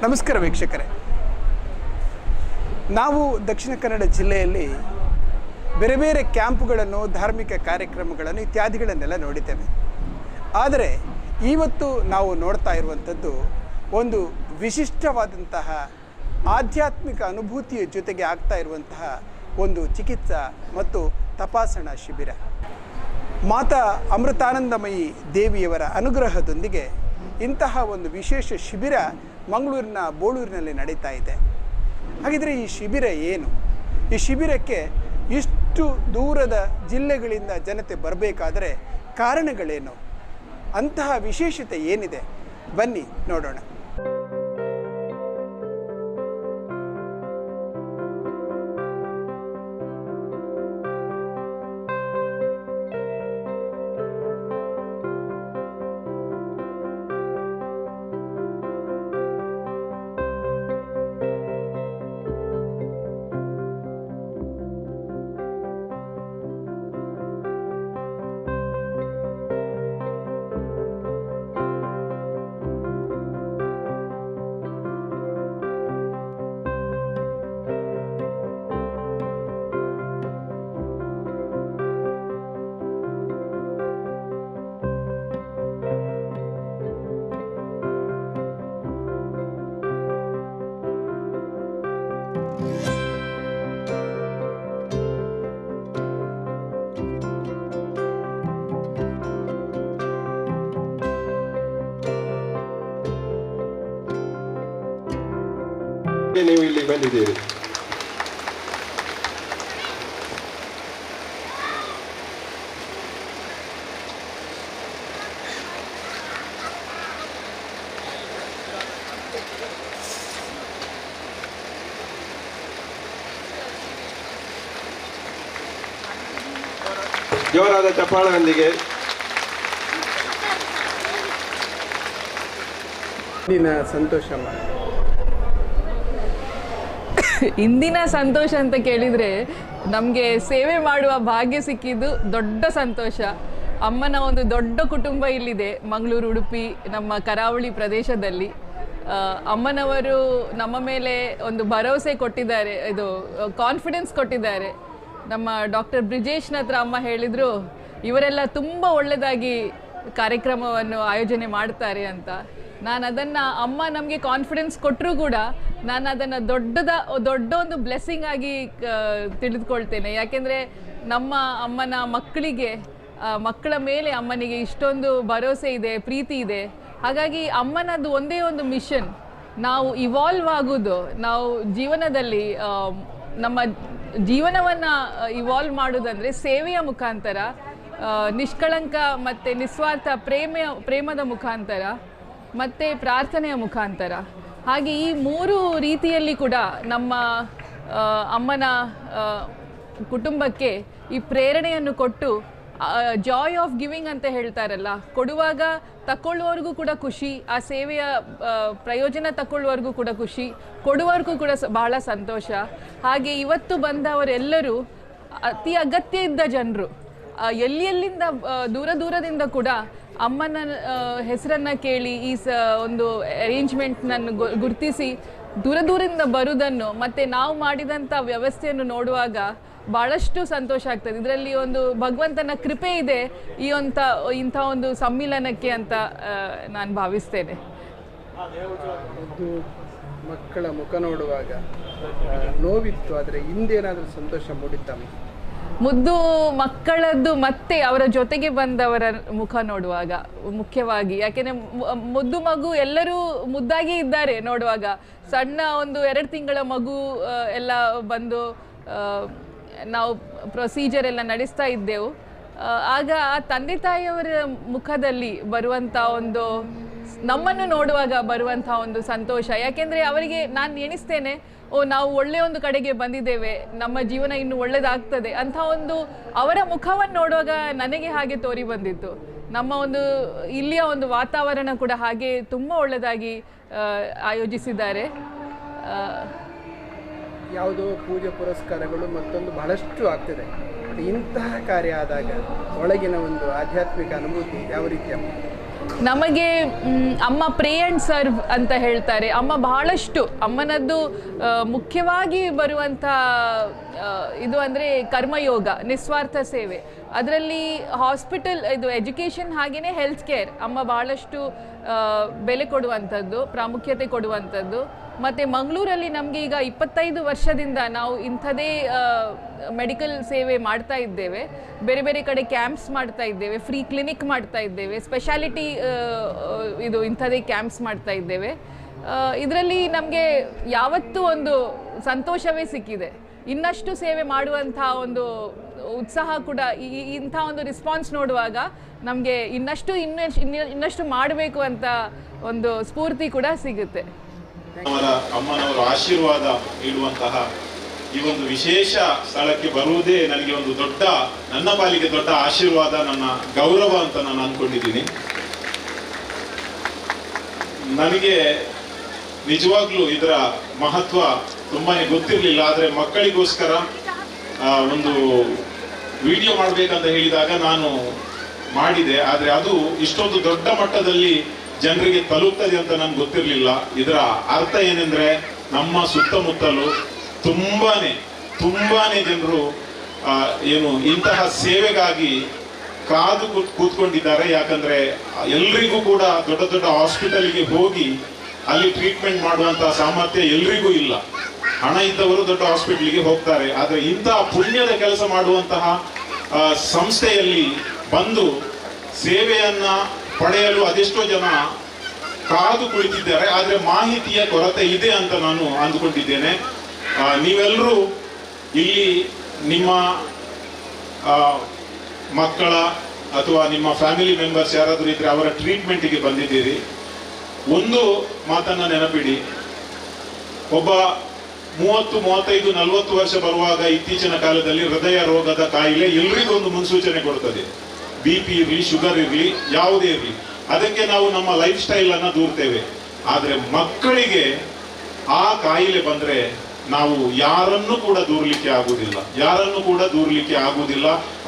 ನಮಸ್ಕಾರ ವೀಕ್ಷಕರೇ, ನಾವು ದಕ್ಷಿಣ ಕನ್ನಡ ಜಿಲ್ಲೆಯಲ್ಲಿ ಬೇರೆ ಬೇರೆ ಕ್ಯಾಂಪುಗಳನ್ನು, ಧಾರ್ಮಿಕ ಕಾರ್ಯಕ್ರಮಗಳನ್ನು ಇತ್ಯಾದಿಗಳನ್ನೆಲ್ಲ ನೋಡಿದ್ದೇವೆ. ಆದರೆ ಇವತ್ತು ನಾವು ನೋಡ್ತಾ ಇರುವಂಥದ್ದು ಒಂದು ವಿಶಿಷ್ಟವಾದಂತಹ ಆಧ್ಯಾತ್ಮಿಕ ಅನುಭೂತಿಯ ಜೊತೆಗೆ ಆಗ್ತಾ ಇರುವಂತಹ ಒಂದು ಚಿಕಿತ್ಸಾ ಮತ್ತು ತಪಾಸಣಾ ಶಿಬಿರ. ಮಾತಾ ಅಮೃತಾನಂದಮಯಿ ದೇವಿಯವರ ಅನುಗ್ರಹದೊಂದಿಗೆ ಇಂತಹ ಒಂದು ವಿಶೇಷ ಶಿಬಿರ ಮಂಗಳೂರಿನ ಬೋಳೂರಿನಲ್ಲಿ ನಡೀತಾ ಇದೆ. ಹಾಗಿದ್ರೆ ಈ ಶಿಬಿರ ಏನು? ಈ ಶಿಬಿರಕ್ಕೆ ಇಷ್ಟು ದೂರದ ಜಿಲ್ಲೆಗಳಿಂದ ಜನತೆ ಬರಬೇಕಾದರೆ ಕಾರಣಗಳೇನು? ಅಂತಹ ವಿಶೇಷತೆ ಏನಿದೆ? ಬನ್ನಿ ನೋಡೋಣ. ನೀವು ಇಲ್ಲಿ ಬಂದಿದ್ದೀರಿ. ಜೋರಾದ ಚಪ್ಪಾಳೆಯೊಂದಿಗೆ ಸಂತೋಷ. ಇಂದಿನ ಸಂತೋಷ ಅಂತ ಕೇಳಿದರೆ ನಮಗೆ ಸೇವೆ ಮಾಡುವ ಭಾಗ್ಯ ಸಿಕ್ಕಿದ್ದು ದೊಡ್ಡ ಸಂತೋಷ. ಅಮ್ಮನ ಒಂದು ದೊಡ್ಡ ಕುಟುಂಬ ಇಲ್ಲಿದೆ ಮಂಗಳೂರು, ಉಡುಪಿ, ನಮ್ಮ ಕರಾವಳಿ ಪ್ರದೇಶದಲ್ಲಿ. ಅಮ್ಮನವರು ನಮ್ಮ ಮೇಲೆ ಒಂದು ಭರವಸೆ ಕೊಟ್ಟಿದ್ದಾರೆ, ಇದು ಕಾನ್ಫಿಡೆನ್ಸ್ ಕೊಟ್ಟಿದ್ದಾರೆ. ನಮ್ಮ ಡಾಕ್ಟರ್ ಬ್ರಿಜೇಶ್ನ ಹತ್ರ ಅಮ್ಮ ಹೇಳಿದರು, ಇವರೆಲ್ಲ ತುಂಬ ಒಳ್ಳೆಯದಾಗಿ ಕಾರ್ಯಕ್ರಮವನ್ನು ಆಯೋಜನೆ ಮಾಡ್ತಾರೆ ಅಂತ. ನಾನು ಅದನ್ನು, ಅಮ್ಮ ನಮಗೆ ಕಾನ್ಫಿಡೆನ್ಸ್ ಕೊಟ್ಟರೂ ಕೂಡ ನಾನು ಅದನ್ನು ದೊಡ್ಡ ಒಂದು ಬ್ಲೆಸ್ಸಿಂಗ್ ಆಗಿ ತಿಳಿದುಕೊಳ್ತೇನೆ. ಯಾಕೆಂದರೆ ನಮ್ಮ ಅಮ್ಮನ ಮಕ್ಕಳ ಮೇಲೆ ಅಮ್ಮನಿಗೆ ಇಷ್ಟೊಂದು ಭರವಸೆ ಇದೆ, ಪ್ರೀತಿ ಇದೆ. ಹಾಗಾಗಿ ಅಮ್ಮನದ್ದು ಒಂದೇ ಒಂದು ಮಿಷನ್, ನಾವು ಇವಾಲ್ವ್ ಆಗೋದು, ನಾವು ಜೀವನದಲ್ಲಿ ನಮ್ಮ ಜೀವನವನ್ನು ಇವಾಲ್ವ್ ಮಾಡೋದಂದರೆ ಸೇವೆಯ ಮುಖಾಂತರ, ನಿಷ್ಕಳಂಕ ಮತ್ತು ನಿಸ್ವಾರ್ಥ ಪ್ರೇಮದ ಮುಖಾಂತರ ಮತ್ತು ಪ್ರಾರ್ಥನೆಯ ಮುಖಾಂತರ. ಹಾಗೆ ಈ ಮೂರು ರೀತಿಯಲ್ಲಿ ಕೂಡ ನಮ್ಮ ಅಮ್ಮನ ಕುಟುಂಬಕ್ಕೆ ಈ ಪ್ರೇರಣೆಯನ್ನು ಕೊಟ್ಟು, ಜಾಯ್ ಆಫ್ ಗಿವಿಂಗ್ ಅಂತ ಹೇಳ್ತಾರಲ್ಲ, ಕೊಡುವಾಗ ತಗೊಳ್ಳುವವರೆಗೂ ಕೂಡ ಖುಷಿ, ಆ ಸೇವೆಯ ಪ್ರಯೋಜನ ತಗೊಳ್ಳುವವರೆಗೂ ಕೂಡ ಖುಷಿ, ಕೊಡುವವರೆಗೂ ಕೂಡ ಬಹಳ ಸಂತೋಷ. ಹಾಗೆ ಇವತ್ತು ಬಂದವರೆಲ್ಲರೂ ಅತಿ ಅಗತ್ಯ ಇದ್ದ ಜನರು, ಎಲ್ಲಿಂದ ದೂರದಿಂದ ಕೂಡ ಅಮ್ಮನ ಹೆಸರನ್ನು ಕೇಳಿ ಈ ಒಂದು ಅರೇಂಜ್ಮೆಂಟ್ನನ್ನು ಗುರುತಿಸಿ ದೂರದಿಂದ ಬರುವುದನ್ನು ಮತ್ತು ನಾವು ಮಾಡಿದಂಥ ವ್ಯವಸ್ಥೆಯನ್ನು ನೋಡುವಾಗ ಭಾಳಷ್ಟು ಸಂತೋಷ ಆಗ್ತದೆ. ಇದರಲ್ಲಿ ಒಂದು ಭಗವಂತನ ಕೃಪೆ ಇದೆ ಇಂಥ ಒಂದು ಸಮ್ಮಿಲನಕ್ಕೆ ಅಂತ ನಾನು ಭಾವಿಸ್ತೇನೆ. ಮಕ್ಕಳ ಮುಖ ನೋಡುವಾಗ ನೋವಿತ್ತು, ಆದರೆ ಹಿಂದೇನಾದರೂ ಸಂತೋಷ ಮೂಡಿತ್ತಮ್ಮ? ಮುದ್ದು ಮಕ್ಕಳದ್ದು ಮತ್ತೆ ಅವರ ಜೊತೆಗೆ ಬಂದವರ ಮುಖ ನೋಡುವಾಗ ಮುಖ್ಯವಾಗಿ. ಯಾಕೆಂದರೆ ಮುದ್ದು ಮಗು ಎಲ್ಲರೂ ಮುದ್ದಾಗಿ ಇದ್ದಾರೆ ನೋಡುವಾಗ. ಸಣ್ಣ ಒಂದು 2 ತಿಂಗಳ ಮಗು ಎಲ್ಲ ಬಂದು ನಾವು ಪ್ರೊಸೀಜರ್ ಎಲ್ಲ ನಡೆಸ್ತಾ ಇದ್ದೆವು. ಆಗ ಆ ತಂದೆ ತಾಯಿಯವರ ಮುಖದಲ್ಲಿ ಬರುವಂಥ ಒಂದು, ನಮ್ಮನ್ನು ನೋಡುವಾಗ ಬರುವಂಥ ಒಂದು ಸಂತೋಷ. ಯಾಕೆಂದರೆ ಅವರಿಗೆ ನಾನು ಎಣಿಸ್ತೇನೆ, ನಾವು ಒಳ್ಳೆಯ ಒಂದು ಕಡೆಗೆ ಬಂದಿದ್ದೇವೆ, ನಮ್ಮ ಜೀವನ ಇನ್ನು ಒಳ್ಳೆಯದಾಗ್ತದೆ ಅಂಥ ಒಂದು ಅವರ ಮುಖವನ್ನು ನೋಡುವಾಗ ನನಗೆ ಹಾಗೆ ತೋರಿ ಬಂದಿತ್ತು. ನಮ್ಮ ಒಂದು ಇಲ್ಲಿಯ ಒಂದು ವಾತಾವರಣ ಕೂಡ ಹಾಗೆ ತುಂಬ ಒಳ್ಳೆಯದಾಗಿ ಆಯೋಜಿಸಿದ್ದಾರೆ. ಯಾವುದೋ ಪೂಜೆ ಪುರಸ್ಕಾರಗಳು ಮತ್ತೊಂದು ಬಹಳಷ್ಟು ಆಗ್ತಿದೆ. ಇಂತಹ ಕಾರ್ಯ ಆದಾಗ ಒಳಗಿನ ಒಂದು ಆಧ್ಯಾತ್ಮಿಕ ಅನುಭೂತಿ ಯಾವ ರೀತಿ? ನಮಗೆ ಅಮ್ಮ ಪ್ರೇ ಆ್ಯಂಡ್ ಸರ್ವ್ ಅಂತ ಹೇಳ್ತಾರೆ. ಅಮ್ಮ ಬಹಳಷ್ಟು ಅಮ್ಮನದ್ದು ಮುಖ್ಯವಾಗಿ ಬರುವಂಥ ಇದು ಅಂದರೆ ಕರ್ಮಯೋಗ, ನಿಸ್ವಾರ್ಥ ಸೇವೆ. ಅದರಲ್ಲಿ ಹಾಸ್ಪಿಟಲ್, ಇದು ಎಜುಕೇಷನ್ ಹಾಗೆಯೇ ಹೆಲ್ತ್ ಕೇರ್ ಅಮ್ಮ ಬಹಳಷ್ಟು ಬೆಲೆ ಕೊಡುವಂಥದ್ದು, ಪ್ರಾಮುಖ್ಯತೆ ಕೊಡುವಂಥದ್ದು. ಮತ್ತು ಮಂಗಳೂರಲ್ಲಿ ನಮಗೆ ಈಗ 25 ವರ್ಷದಿಂದ ನಾವು ಇಂಥದೇ ಮೆಡಿಕಲ್ ಸೇವೆ ಮಾಡ್ತಾ ಇದ್ದೇವೆ. ಬೇರೆ ಬೇರೆ ಕಡೆ ಕ್ಯಾಂಪ್ಸ್ ಮಾಡ್ತಾ ಇದ್ದೇವೆ, ಫ್ರೀ ಕ್ಲಿನಿಕ್ ಮಾಡ್ತಾ ಇದ್ದೇವೆ, ಸ್ಪೆಷಾಲಿಟಿ ಇದು ಇಂಥದೇ ಕ್ಯಾಂಪ್ಸ್ ಮಾಡ್ತಾ ಇದ್ದೇವೆ. ಇದರಲ್ಲಿ ನಮಗೆ ಯಾವತ್ತೂ ಒಂದು ಸಂತೋಷವೇ ಸಿಕ್ಕಿದೆ. ಇನ್ನಷ್ಟು ಸೇವೆ ಮಾಡುವಂಥ ಒಂದು ಉತ್ಸಾಹ ಕೂಡ, ಇಂಥ ಒಂದು ರಿಸ್ಪಾನ್ಸ್ ನೋಡುವಾಗ ನಮಗೆ ಇನ್ನಷ್ಟು ಮಾಡಬೇಕು ಅಂತ ಒಂದು ಸ್ಫೂರ್ತಿ ಕೂಡ ಸಿಗುತ್ತೆ. ಅವರ ಅಮ್ಮನವರ ಆಶೀರ್ವಾದ ನೀಡುವಂತಹ ಈ ಒಂದು ವಿಶೇಷ ಸ್ಥಳಕ್ಕೆ ಬರುವುದೇ ನನಗೆ ಒಂದು ದೊಡ್ಡ, ನನ್ನ ಪಾಲಿಗೆ ದೊಡ್ಡ ಆಶೀರ್ವಾದ, ನನ್ನ ಗೌರವ ಅಂತ ನಾನು ಅಂದ್ಕೊಂಡಿದ್ದೀನಿ. ನನಗೆ ನಿಜವಾಗ್ಲೂ ಇದರ ಮಹತ್ವ ತುಂಬಾನೇ ಗೊತ್ತಿರಲಿಲ್ಲ. ಆದರೆ ಮಕ್ಕಳಿಗೋಸ್ಕರ ಒಂದು ವಿಡಿಯೋ ಮಾಡಬೇಕಂತ ಹೇಳಿದಾಗ ನಾನು ಮಾಡಿದೆ. ಆದರೆ ಅದು ಇಷ್ಟೊಂದು ದೊಡ್ಡ ಮಟ್ಟದಲ್ಲಿ ಜನರಿಗೆ ತಲುಪ್ತದೆ ಅಂತ ನನಗೆ ಗೊತ್ತಿರಲಿಲ್ಲ. ಇದರ ಅರ್ಥ ಏನೆಂದ್ರೆ, ನಮ್ಮ ಸುತ್ತಮುತ್ತಲು ತುಂಬಾನೇ ಜನರು ಏನು ಇಂತಹ ಸೇವೆಗಾಗಿ ಕಾದು ಕೂತ್ಕೊಂಡಿದ್ದಾರೆ. ಯಾಕಂದ್ರೆ ಎಲ್ರಿಗೂ ಕೂಡ ದೊಡ್ಡ ದೊಡ್ಡ ಹಾಸ್ಪಿಟಲ್ಗೆ ಹೋಗಿ ಅಲ್ಲಿ ಟ್ರೀಟ್ಮೆಂಟ್ ಮಾಡುವಂತಹ ಸಾಮರ್ಥ್ಯ ಎಲ್ರಿಗೂ ಇಲ್ಲ. ಹಣ ಇದ್ದವರು ದೊಡ್ಡ ಹಾಸ್ಪಿಟಲ್ಗೆ ಹೋಗ್ತಾರೆ. ಆದರೆ ಇಂತಹ ಪುಣ್ಯದ ಕೆಲಸ ಮಾಡುವಂತಹ ಸಂಸ್ಥೆಯಲ್ಲಿ ಬಂದು ಸೇವೆಯನ್ನ ಪಡೆಯಲು ಅದೆಷ್ಟೋ ಜನ ಕಾದು ಕುಳಿತಿದ್ದಾರೆ. ಆದರೆ ಮಾಹಿತಿಯ ಕೊರತೆ ಇದೆ ಅಂತ ನಾನು ಅಂದುಕೊಂಡಿದ್ದೇನೆ. ನೀವೆಲ್ಲರೂ ಇಲ್ಲಿ ನಿಮ್ಮ ಮಕ್ಕಳ ಅಥವಾ ನಿಮ್ಮ ಫ್ಯಾಮಿಲಿ ಮೆಂಬರ್ಸ್ ಯಾರಾದರೂ ಇದ್ರೆ ಅವರ ಟ್ರೀಟ್ಮೆಂಟಿಗೆ ಬಂದಿದ್ದೀರಿ. ಒಂದು ಮಾತನ್ನ ನೆನಪಿಡಿ, ಒಬ್ಬ 30, 35, 40 ವರ್ಷ ಬರುವಾಗ ಇತ್ತೀಚಿನ ಕಾಲದಲ್ಲಿ ಹೃದಯ ರೋಗದ ಕಾಯಿಲೆ ಎಲ್ರಿಗೂ ಒಂದು ಮುನ್ಸೂಚನೆ ಕೊಡುತ್ತದೆ. BP ಇರಲಿ, ಶುಗರ್ ಇರಲಿ, ಯಾವುದೇ ಇರಲಿ, ಅದಕ್ಕೆ ನಾವು ನಮ್ಮ ಲೈಫ್ ಸ್ಟೈಲ್ ಅನ್ನ ದೂರ್ತೇವೆ. ಆದ್ರೆ ಮಕ್ಕಳಿಗೆ ಆ ಕಾಯಿಲೆ ಬಂದ್ರೆ ನಾವು ಯಾರನ್ನು ಕೂಡ ದೂರ್ಲಿಕ್ಕೆ ಆಗುವುದಿಲ್ಲ.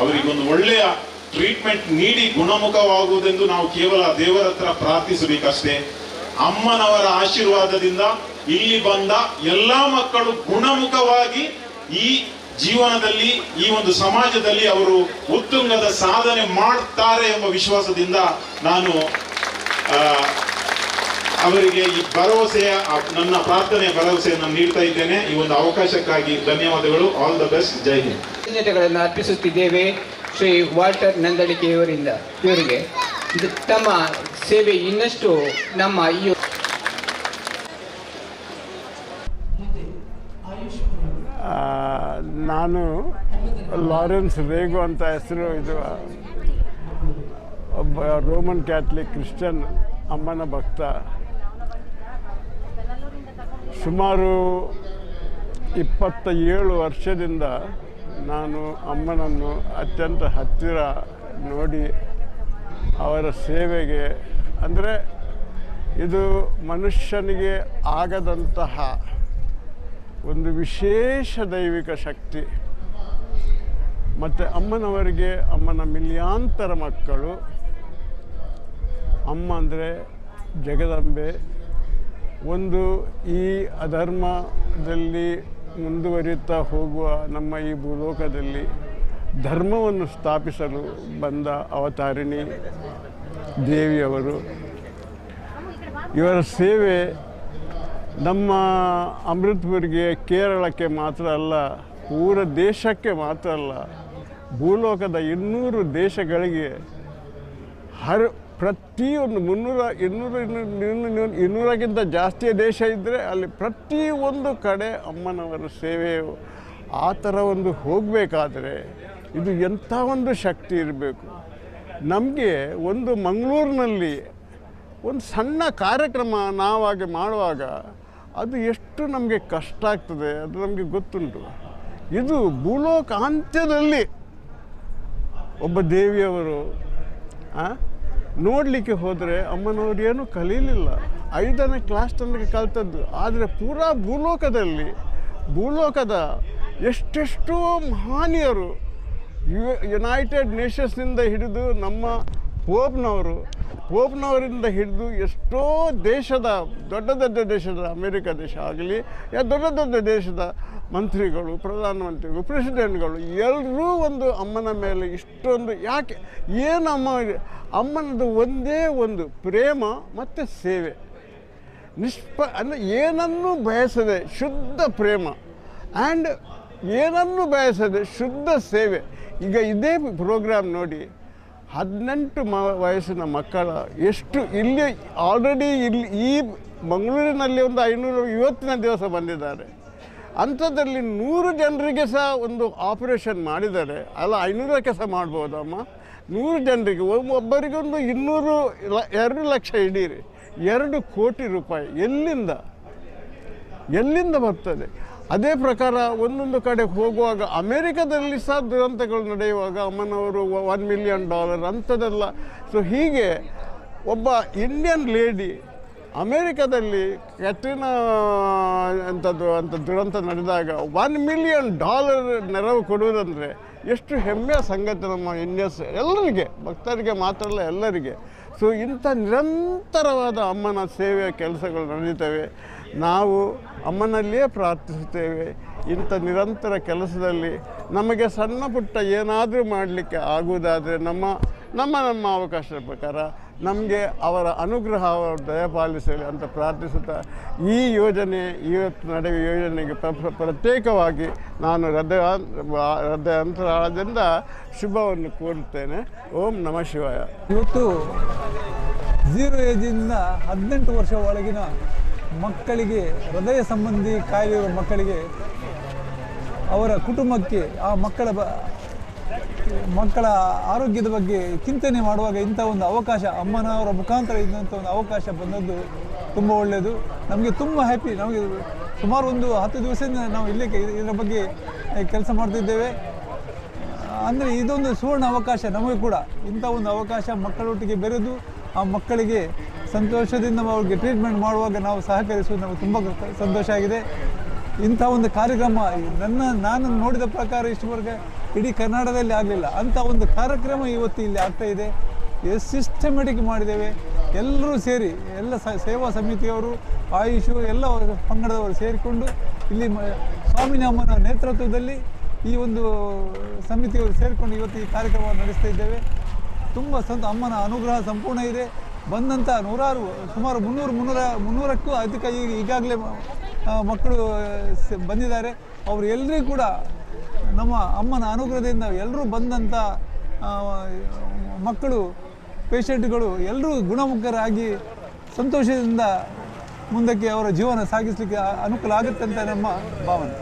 ಅವರಿಗೊಂದು ಒಳ್ಳೆಯ ಟ್ರೀಟ್ಮೆಂಟ್ ನೀಡಿ ಗುಣಮುಖವಾಗುವುದೆಂದು ನಾವು ಕೇವಲ ದೇವರ ಹತ್ರ ಪ್ರಾರ್ಥಿಸಬೇಕಷ್ಟೇ. ಅಮ್ಮನವರ ಆಶೀರ್ವಾದದಿಂದ ಇಲ್ಲಿ ಬಂದ ಎಲ್ಲಾ ಮಕ್ಕಳು ಗುಣಮುಖವಾಗಿ ಈ ಜೀವನದಲ್ಲಿ, ಈ ಒಂದು ಸಮಾಜದಲ್ಲಿ ಅವರು ಉತ್ತುಂಗದ ಸಾಧನೆ ಮಾಡ್ತಾರೆ ಎಂಬ ವಿಶ್ವಾಸದಿಂದ ನಾನು ಅವರಿಗೆ ಈ ಭರವಸೆಯ, ನನ್ನ ಪ್ರಾರ್ಥನೆಯ ಭರವಸೆಯನ್ನು ನೀಡ್ತಾ ಇದ್ದೇನೆ. ಈ ಒಂದು ಅವಕಾಶಕ್ಕಾಗಿ ಧನ್ಯವಾದಗಳು. All the best. Jai Hind. ಕೃತಜ್ಞತೆಗಳನ್ನು ಅರ್ಪಿಸುತ್ತಿದ್ದೇವೆ ಶ್ರೀ ವಾಲ್ಟರ್ ನಂದಳಿಕೆ ಇವರಿಗೆ ತಮ್ಮ ಸೇವೆ ಇನ್ನಷ್ಟು ನಮ್ಮ ಈ ನಾನು ಲಾರೆನ್ಸ್ ರೇಗೋ ಅಂತ ಹೆಸರು. ಇದು ಒಬ್ಬ ರೋಮನ್ ಕ್ಯಾಥಲಿಕ್ ಕ್ರಿಶ್ಚಿಯನ್ ಅಮ್ಮನ ಭಕ್ತ. ಸುಮಾರು 27 ವರ್ಷದಿಂದ ನಾನು ಅಮ್ಮನನ್ನು ಅತ್ಯಂತ ಹತ್ತಿರ ನೋಡಿ ಅವರ ಸೇವೆಗೆ, ಅಂದರೆ ಇದು ಮನುಷ್ಯನಿಗೆ ಆಗದಂತಹ ಒಂದು ವಿಶೇಷ ದೈವಿಕ ಶಕ್ತಿ. ಮತ್ತು ಅಮ್ಮನವರಿಗೆ, ಅಮ್ಮನ ಮಿಲಿಯಾಂತರ ಮಕ್ಕಳು. ಅಮ್ಮ ಅಂದರೆ ಜಗದಂಬೆ. ಒಂದು ಈ ಅಧರ್ಮದಲ್ಲಿ ಮುಂದುವರಿಯುತ್ತಾ ಹೋಗುವ ನಮ್ಮ ಈ ಭೂಲೋಕದಲ್ಲಿ ಧರ್ಮವನ್ನು ಸ್ಥಾಪಿಸಲು ಬಂದ ಅವತಾರಿಣಿ ದೇವಿಯವರು. ಇವರ ಸೇವೆ ನಮ್ಮ ಅಮೃತಪುರಿಗೆ, ಕೇರಳಕ್ಕೆ ಮಾತ್ರ ಅಲ್ಲ, ಪೂರ ದೇಶಕ್ಕೆ ಮಾತ್ರ ಅಲ್ಲ, ಭೂಲೋಕದ 200 ದೇಶಗಳಿಗೆ ಪ್ರತಿಯೊಂದು 200-200ಕ್ಕಿಂತ ಜಾಸ್ತಿ ದೇಶ ಇದ್ದರೆ ಅಲ್ಲಿ ಪ್ರತಿಯೊಂದು ಕಡೆ ಅಮ್ಮನವರ ಸೇವೆಯು ಆ ಥರ ಒಂದು ಹೋಗಬೇಕಾದ್ರೆ ಇದು ಎಂಥ ಒಂದು ಶಕ್ತಿ ಇರಬೇಕು. ನಮಗೆ ಒಂದು ಮಂಗಳೂರಿನಲ್ಲಿ ಒಂದು ಸಣ್ಣ ಕಾರ್ಯಕ್ರಮ ನಾವಾಗಿ ಮಾಡುವಾಗ ಅದು ಎಷ್ಟು ನಮಗೆ ಕಷ್ಟ ಆಗ್ತದೆ, ಅದು ನಮಗೆ ಗೊತ್ತುಂಟು. ಇದು ಭೂಲೋಕಾಂತ್ಯದಲ್ಲಿ ಒಬ್ಬ ದೇವಿಯವರು ನೋಡಲಿಕ್ಕೆ ಹೋದರೆ ಅಮ್ಮನವರು ಏನೂ ಕಲೀಲಿಲ್ಲ, 5ನೇ ಕ್ಲಾಸ್ ತನಕ ಕಲ್ತದ್ದು. ಆದರೆ ಪೂರಾ ಭೂಲೋಕದ ಎಷ್ಟೆಷ್ಟೋ ಮಹನೀಯರು, ಯುನೈಟೆಡ್ ನೇಷನ್ಸ್ನಿಂದ ಹಿಡಿದು ನಮ್ಮ ಪೋಪ್ನವರು ಪೋಪ್ನವರಿಂದ ಹಿಡಿದು ಎಷ್ಟೋ ದೇಶದ ದೊಡ್ಡ ದೊಡ್ಡ ದೇಶದ ಅಮೇರಿಕ ದೇಶ ಆಗಲಿ ದೊಡ್ಡ ದೊಡ್ಡ ದೇಶದ ಮಂತ್ರಿಗಳು, ಪ್ರಧಾನಮಂತ್ರಿಗಳು, ಪ್ರೆಸಿಡೆಂಟ್ಗಳು ಎಲ್ಲರೂ ಒಂದು ಅಮ್ಮನ ಮೇಲೆ ಇಷ್ಟೊಂದು ಯಾಕೆ ಏನು ಅಮ್ಮನದು ಒಂದೇ ಒಂದು ಪ್ರೇಮ ಮತ್ತು ಸೇವೆ. ಅಂದರೆ ಏನನ್ನೂ ಬಯಸದೆ ಶುದ್ಧ ಪ್ರೇಮ ಆ್ಯಂಡ್ ಏನನ್ನೂ ಬಯಸದೆ ಶುದ್ಧ ಸೇವೆ. ಈಗ ಇದೇ ಪ್ರೋಗ್ರಾಮ್ ನೋಡಿ 18 ವಯಸ್ಸಿನ ಮಕ್ಕಳ ಎಷ್ಟು ಇಲ್ಲಿ ಆಲ್ರೆಡಿ ಈ ಮಂಗಳೂರಿನಲ್ಲಿ ಒಂದು 550ನೇ ದಿವಸ ಬಂದಿದ್ದಾರೆ. ಅಂಥದ್ರಲ್ಲಿ 100 ಜನರಿಗೆ ಸಹ ಒಂದು ಆಪರೇಷನ್ ಮಾಡಿದ್ದಾರೆ. ಅಲ್ಲ 500ಕ್ಕೆ ಸಹ ಮಾಡ್ಬೋದಮ್ಮ. 100 ಜನರಿಗೆ ಒಬ್ಬರಿಗೊಂದು 2 ಲಕ್ಷ ಹಿಡೀರಿ, 2 ಕೋಟಿ ರೂಪಾಯಿ ಎಲ್ಲಿಂದ ಬರ್ತದೆ? ಅದೇ ಪ್ರಕಾರ ಒಂದೊಂದು ಕಡೆ ಹೋಗುವಾಗ ಅಮೇರಿಕಾದಲ್ಲಿ ಸಹ ದುರಂತಗಳು ನಡೆಯುವಾಗ ಅಮ್ಮನವರು $1 ಮಿಲಿಯನ್ ಅಂಥದ್ದೆಲ್ಲ. ಸೊ ಹೀಗೆ ಒಬ್ಬ ಇಂಡಿಯನ್ ಲೇಡಿ ಅಮೇರಿಕಾದಲ್ಲಿ ಕ್ಯಾಟ್ರಿನಾ ಅಂತ ದುರಂತ ನಡೆದಾಗ $1 ಮಿಲಿಯನ್ ನೆರವು ಕೊಡುವುದಂದರೆ ಎಷ್ಟು ಹೆಮ್ಮೆಯ ಸಂಗತಿ ನಮ್ಮ ಇಂಡಿಯನ್ಸ್ ಎಲ್ಲರಿಗೆ, ಭಕ್ತರಿಗೆ ಮಾತ್ರ ಅಲ್ಲ ಎಲ್ಲರಿಗೆ. ಸೊ ಇಂಥ ನಿರಂತರವಾದ ಅಮ್ಮನ ಸೇವೆಯ ಕೆಲಸಗಳು ನಡೀತವೆ. ನಾವು ಅಮ್ಮನಲ್ಲಿಯೇ ಪ್ರಾರ್ಥಿಸುತ್ತೇವೆ. ಇಂಥ ನಿರಂತರ ಕೆಲಸದಲ್ಲಿ ನಮಗೆ ಸಣ್ಣ ಪುಟ್ಟ ಏನಾದರೂ ಮಾಡಲಿಕ್ಕೆ ಆಗುವುದಾದರೆ ನಮ್ಮ ಅವಕಾಶದ ಪ್ರಕಾರ ನಮಗೆ ಅವರ ಅನುಗ್ರಹ, ಅವರು ದಯಪಾಲಿಸಲಿ ಅಂತ ಪ್ರಾರ್ಥಿಸುತ್ತಾ ಈ ಯೋಜನೆ ಇವತ್ತು ನಡೆಯುವ ಯೋಜನೆಗೆ ಪ್ರತ್ಯೇಕವಾಗಿ ನಾನು ಹೃದಯಾಂತರಾಳದಿಂದ ಶುಭವನ್ನು ಕೋರುತ್ತೇನೆ. ಓಂ ನಮಃ ಶಿವಾಯ. ಇವತ್ತು 0 ಏಜಿಂದ 18 ವರ್ಷ ಒಳಗಿನ ಮಕ್ಕಳಿಗೆ, ಹೃದಯ ಸಂಬಂಧಿ ಕಾಯಿಲೆ ಇರುವ ಮಕ್ಕಳಿಗೆ, ಅವರ ಕುಟುಂಬಕ್ಕೆ, ಆ ಮಕ್ಕಳ ಆರೋಗ್ಯದ ಬಗ್ಗೆ ಚಿಂತನೆ ಮಾಡುವಾಗ ಇಂಥ ಒಂದು ಅವಕಾಶ, ಅಮ್ಮನವರ ಮುಖಾಂತರ ಇದ್ದಂಥ ಒಂದು ಅವಕಾಶ ಬಂದದ್ದು ತುಂಬ ಒಳ್ಳೆಯದು. ನಮಗೆ ತುಂಬ ಹ್ಯಾಪಿ. ನಮಗೆ ಸುಮಾರು ಒಂದು 10 ದಿವಸದಿಂದ ನಾವು ಇಲ್ಲೇ ಇದರ ಬಗ್ಗೆ ಕೆಲಸ ಮಾಡ್ತಿದ್ದೇವೆ. ಅಂದರೆ ಇದೊಂದು ಸುವರ್ಣ ಅವಕಾಶ ನಮಗೆ ಕೂಡ. ಇಂಥ ಒಂದು ಅವಕಾಶ ಮಕ್ಕಳೊಟ್ಟಿಗೆ ಬೆರೆದು ಆ ಮಕ್ಕಳಿಗೆ ಸಂತೋಷದಿಂದ ಅವ್ರಿಗೆ ಟ್ರೀಟ್ಮೆಂಟ್ ಮಾಡುವಾಗ ನಾವು ಸಹಕರಿಸುವುದು ನಮಗೆ ತುಂಬ ಸಂತೋಷ ಆಗಿದೆ. ಇಂಥ ಒಂದು ಕಾರ್ಯಕ್ರಮ ನಾನು ನೋಡಿದ ಪ್ರಕಾರ ಇಷ್ಟವರೆಗೆ ಇಡೀ ಕರ್ನಾಟಕದಲ್ಲಿ ಆಗಲಿಲ್ಲ. ಅಂಥ ಒಂದು ಕಾರ್ಯಕ್ರಮ ಇವತ್ತು ಇಲ್ಲಿ ಆಗ್ತಾಯಿದೆ. ಸಿಸ್ಟಮೆಟಿಕ್ ಮಾಡಿದ್ದೇವೆ. ಎಲ್ಲರೂ ಸೇರಿ, ಎಲ್ಲ ಸೇವಾ ಸಮಿತಿಯವರು, ಆಯುಷು ಎಲ್ಲ ಪಂಗಡದವರು ಸೇರಿಕೊಂಡು ಇಲ್ಲಿ ಸ್ವಾಮಿನಮ್ಮನ ನೇತೃತ್ವದಲ್ಲಿ ಈ ಒಂದು ಸಮಿತಿಯವರು ಸೇರಿಕೊಂಡು ಇವತ್ತು ಈ ಕಾರ್ಯಕ್ರಮವನ್ನು ನಡೆಸ್ತಾ ಇದ್ದೇವೆ. ತುಂಬ ಅಮ್ಮನ ಅನುಗ್ರಹ ಸಂಪೂರ್ಣ ಇದೆ. ಬಂದಂಥ ಸುಮಾರು 300ಕ್ಕೂ ಅಧಿಕ ಈಗಾಗಲೇ ಮಕ್ಕಳು ಬಂದಿದ್ದಾರೆ. ಅವರು ಎಲ್ಲರಿಗೂ ಕೂಡ ನಮ್ಮ ಅಮ್ಮನ ಅನುಗ್ರಹದಿಂದ ಎಲ್ಲರೂ ಬಂದಂಥ ಮಕ್ಕಳು, ಪೇಷಂಟ್ಗಳು ಎಲ್ಲರೂ ಗುಣಮುಖರಾಗಿ ಸಂತೋಷದಿಂದ ಮುಂದಕ್ಕೆ ಅವರ ಜೀವನ ಸಾಗಿಸಲಿಕ್ಕೆ ಅನುಕೂಲ ಆಗುತ್ತೆ ಅಂತ ನಮ್ಮ ಭಾವನೆ.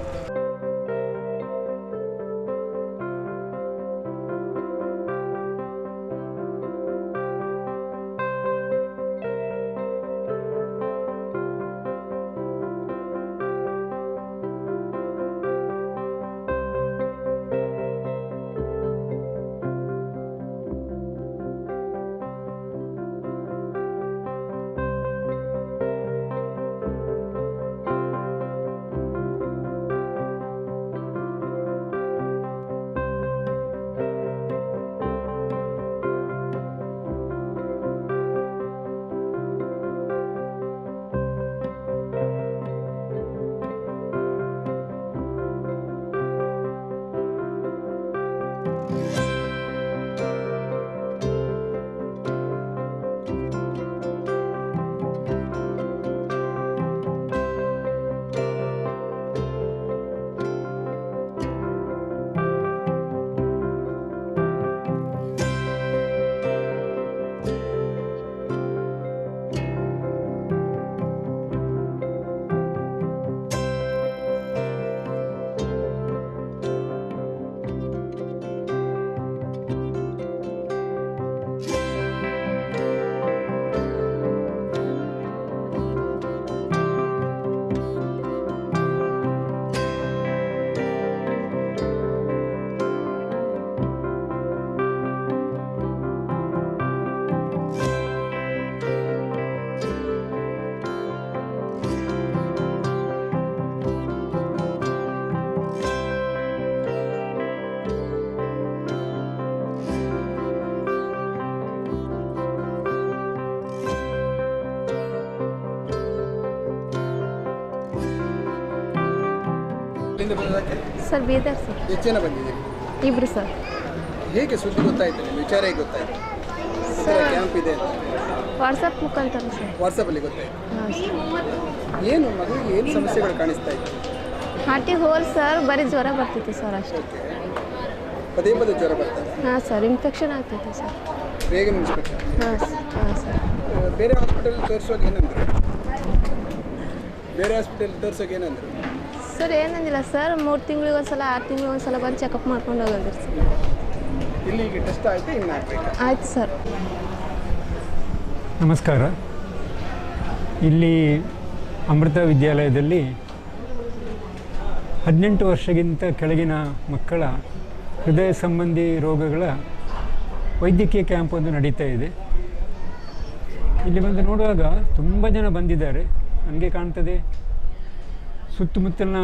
ಎಲ್ಲಿಂದ ಬಂದದಕ್ಕೆ? Sir Bidar sir. ಎಷ್ಟು ಜನ ಬಂದಿದ್ದೀರಿ? ಇಬ್ರು ಸರ್. ಹೇಗೆ ಸುದ್ದಿ ಗೊತ್ತಾಯ್ತು? ನಿಮ್ಮ ವಿಚಾರ ಹೇಗೆ ಗೊತ್ತಾಯ್ತು? ಸರ್ ಕ್ಯಾಂಪ್ ಇದೆ ಅಂತ ವಾಟ್ಸಪ್ ಮುಖಾಂತರ ಸರ್. ವಾಟ್ಸಪ್ಪಲ್ಲಿ ಗೊತ್ತಾಯ್ತು. ಹಾಂ ಸರ್. ಏನು ಮಗುವಿಗೆ ಏನು ಸಮಸ್ಯೆಗಳು ಕಾಣಿಸ್ತಾ ಇತ್ತು? ಹಾರ್ಟಿಗೆ ಹೋಲ್ ಸರ್, ಬರೀ ಜ್ವರ ಬರ್ತಿತ್ತು ಸರ್ ಅಷ್ಟೇ. ಓಕೆ, ಪದೇ ಪದೇ ಜ್ವರ ಬರ್ತದೆ? ಹಾಂ ಸರ್, ಇನ್ಫೆಕ್ಷನ್ ಆಗ್ತಿತ್ತು ಸರ್. ಬೇಗ ಇನ್ಸ್ಪೆಕ್ಷನ್? ಹಾಂ ಸರ್. ಬೇರೆ ಹಾಸ್ಪಿಟಲ್ ತೋರಿಸುವಾಗ ಏನಂದ್ರು? ಬೇರೆ ಹಾಸ್ಪಿಟಲ್ ತೋರಿಸೋಕೆ ಏನಂದ್ರು? ಸರ್ ಏನಂದಿಲ್ಲ ಸರ್, 3 ತಿಂಗಳಿಗೆ ಒಂದ್ಸಲ 6 ತಿಂಗಳಿಗೆ ಒಂದ್ಸಲ ಬಂದು ಚೆಕಪ್ ಮಾಡ್ಕೊಂಡು ಹೋಗೋದ್ರಿ ಸರ್. ಇಲ್ಲಿಗೆ ಟೆಸ್ಟ್ ಆಯಿತು, ಇನ್ನು ಆಗಬೇಕು? ಆಯ್ತು ಸರ್. ನಮಸ್ಕಾರ. ಇಲ್ಲಿ ಅಮೃತ ವಿದ್ಯಾಲಯದಲ್ಲಿ 18 ವರ್ಷಕ್ಕಿಂತ ಕೆಳಗಿನ ಮಕ್ಕಳ ಹೃದಯ ಸಂಬಂಧಿ ರೋಗಗಳ ವೈದ್ಯಕೀಯ ಕ್ಯಾಂಪ್ ಒಂದು ನಡೀತಾ ಇದೆ. ಇಲ್ಲಿ ಬಂದು ನೋಡುವಾಗ ತುಂಬ ಜನ ಬಂದಿದ್ದಾರೆ. ನನಗೆ ಕಾಣ್ತದೆ ಸುತ್ತಮುತ್ತಲಿನ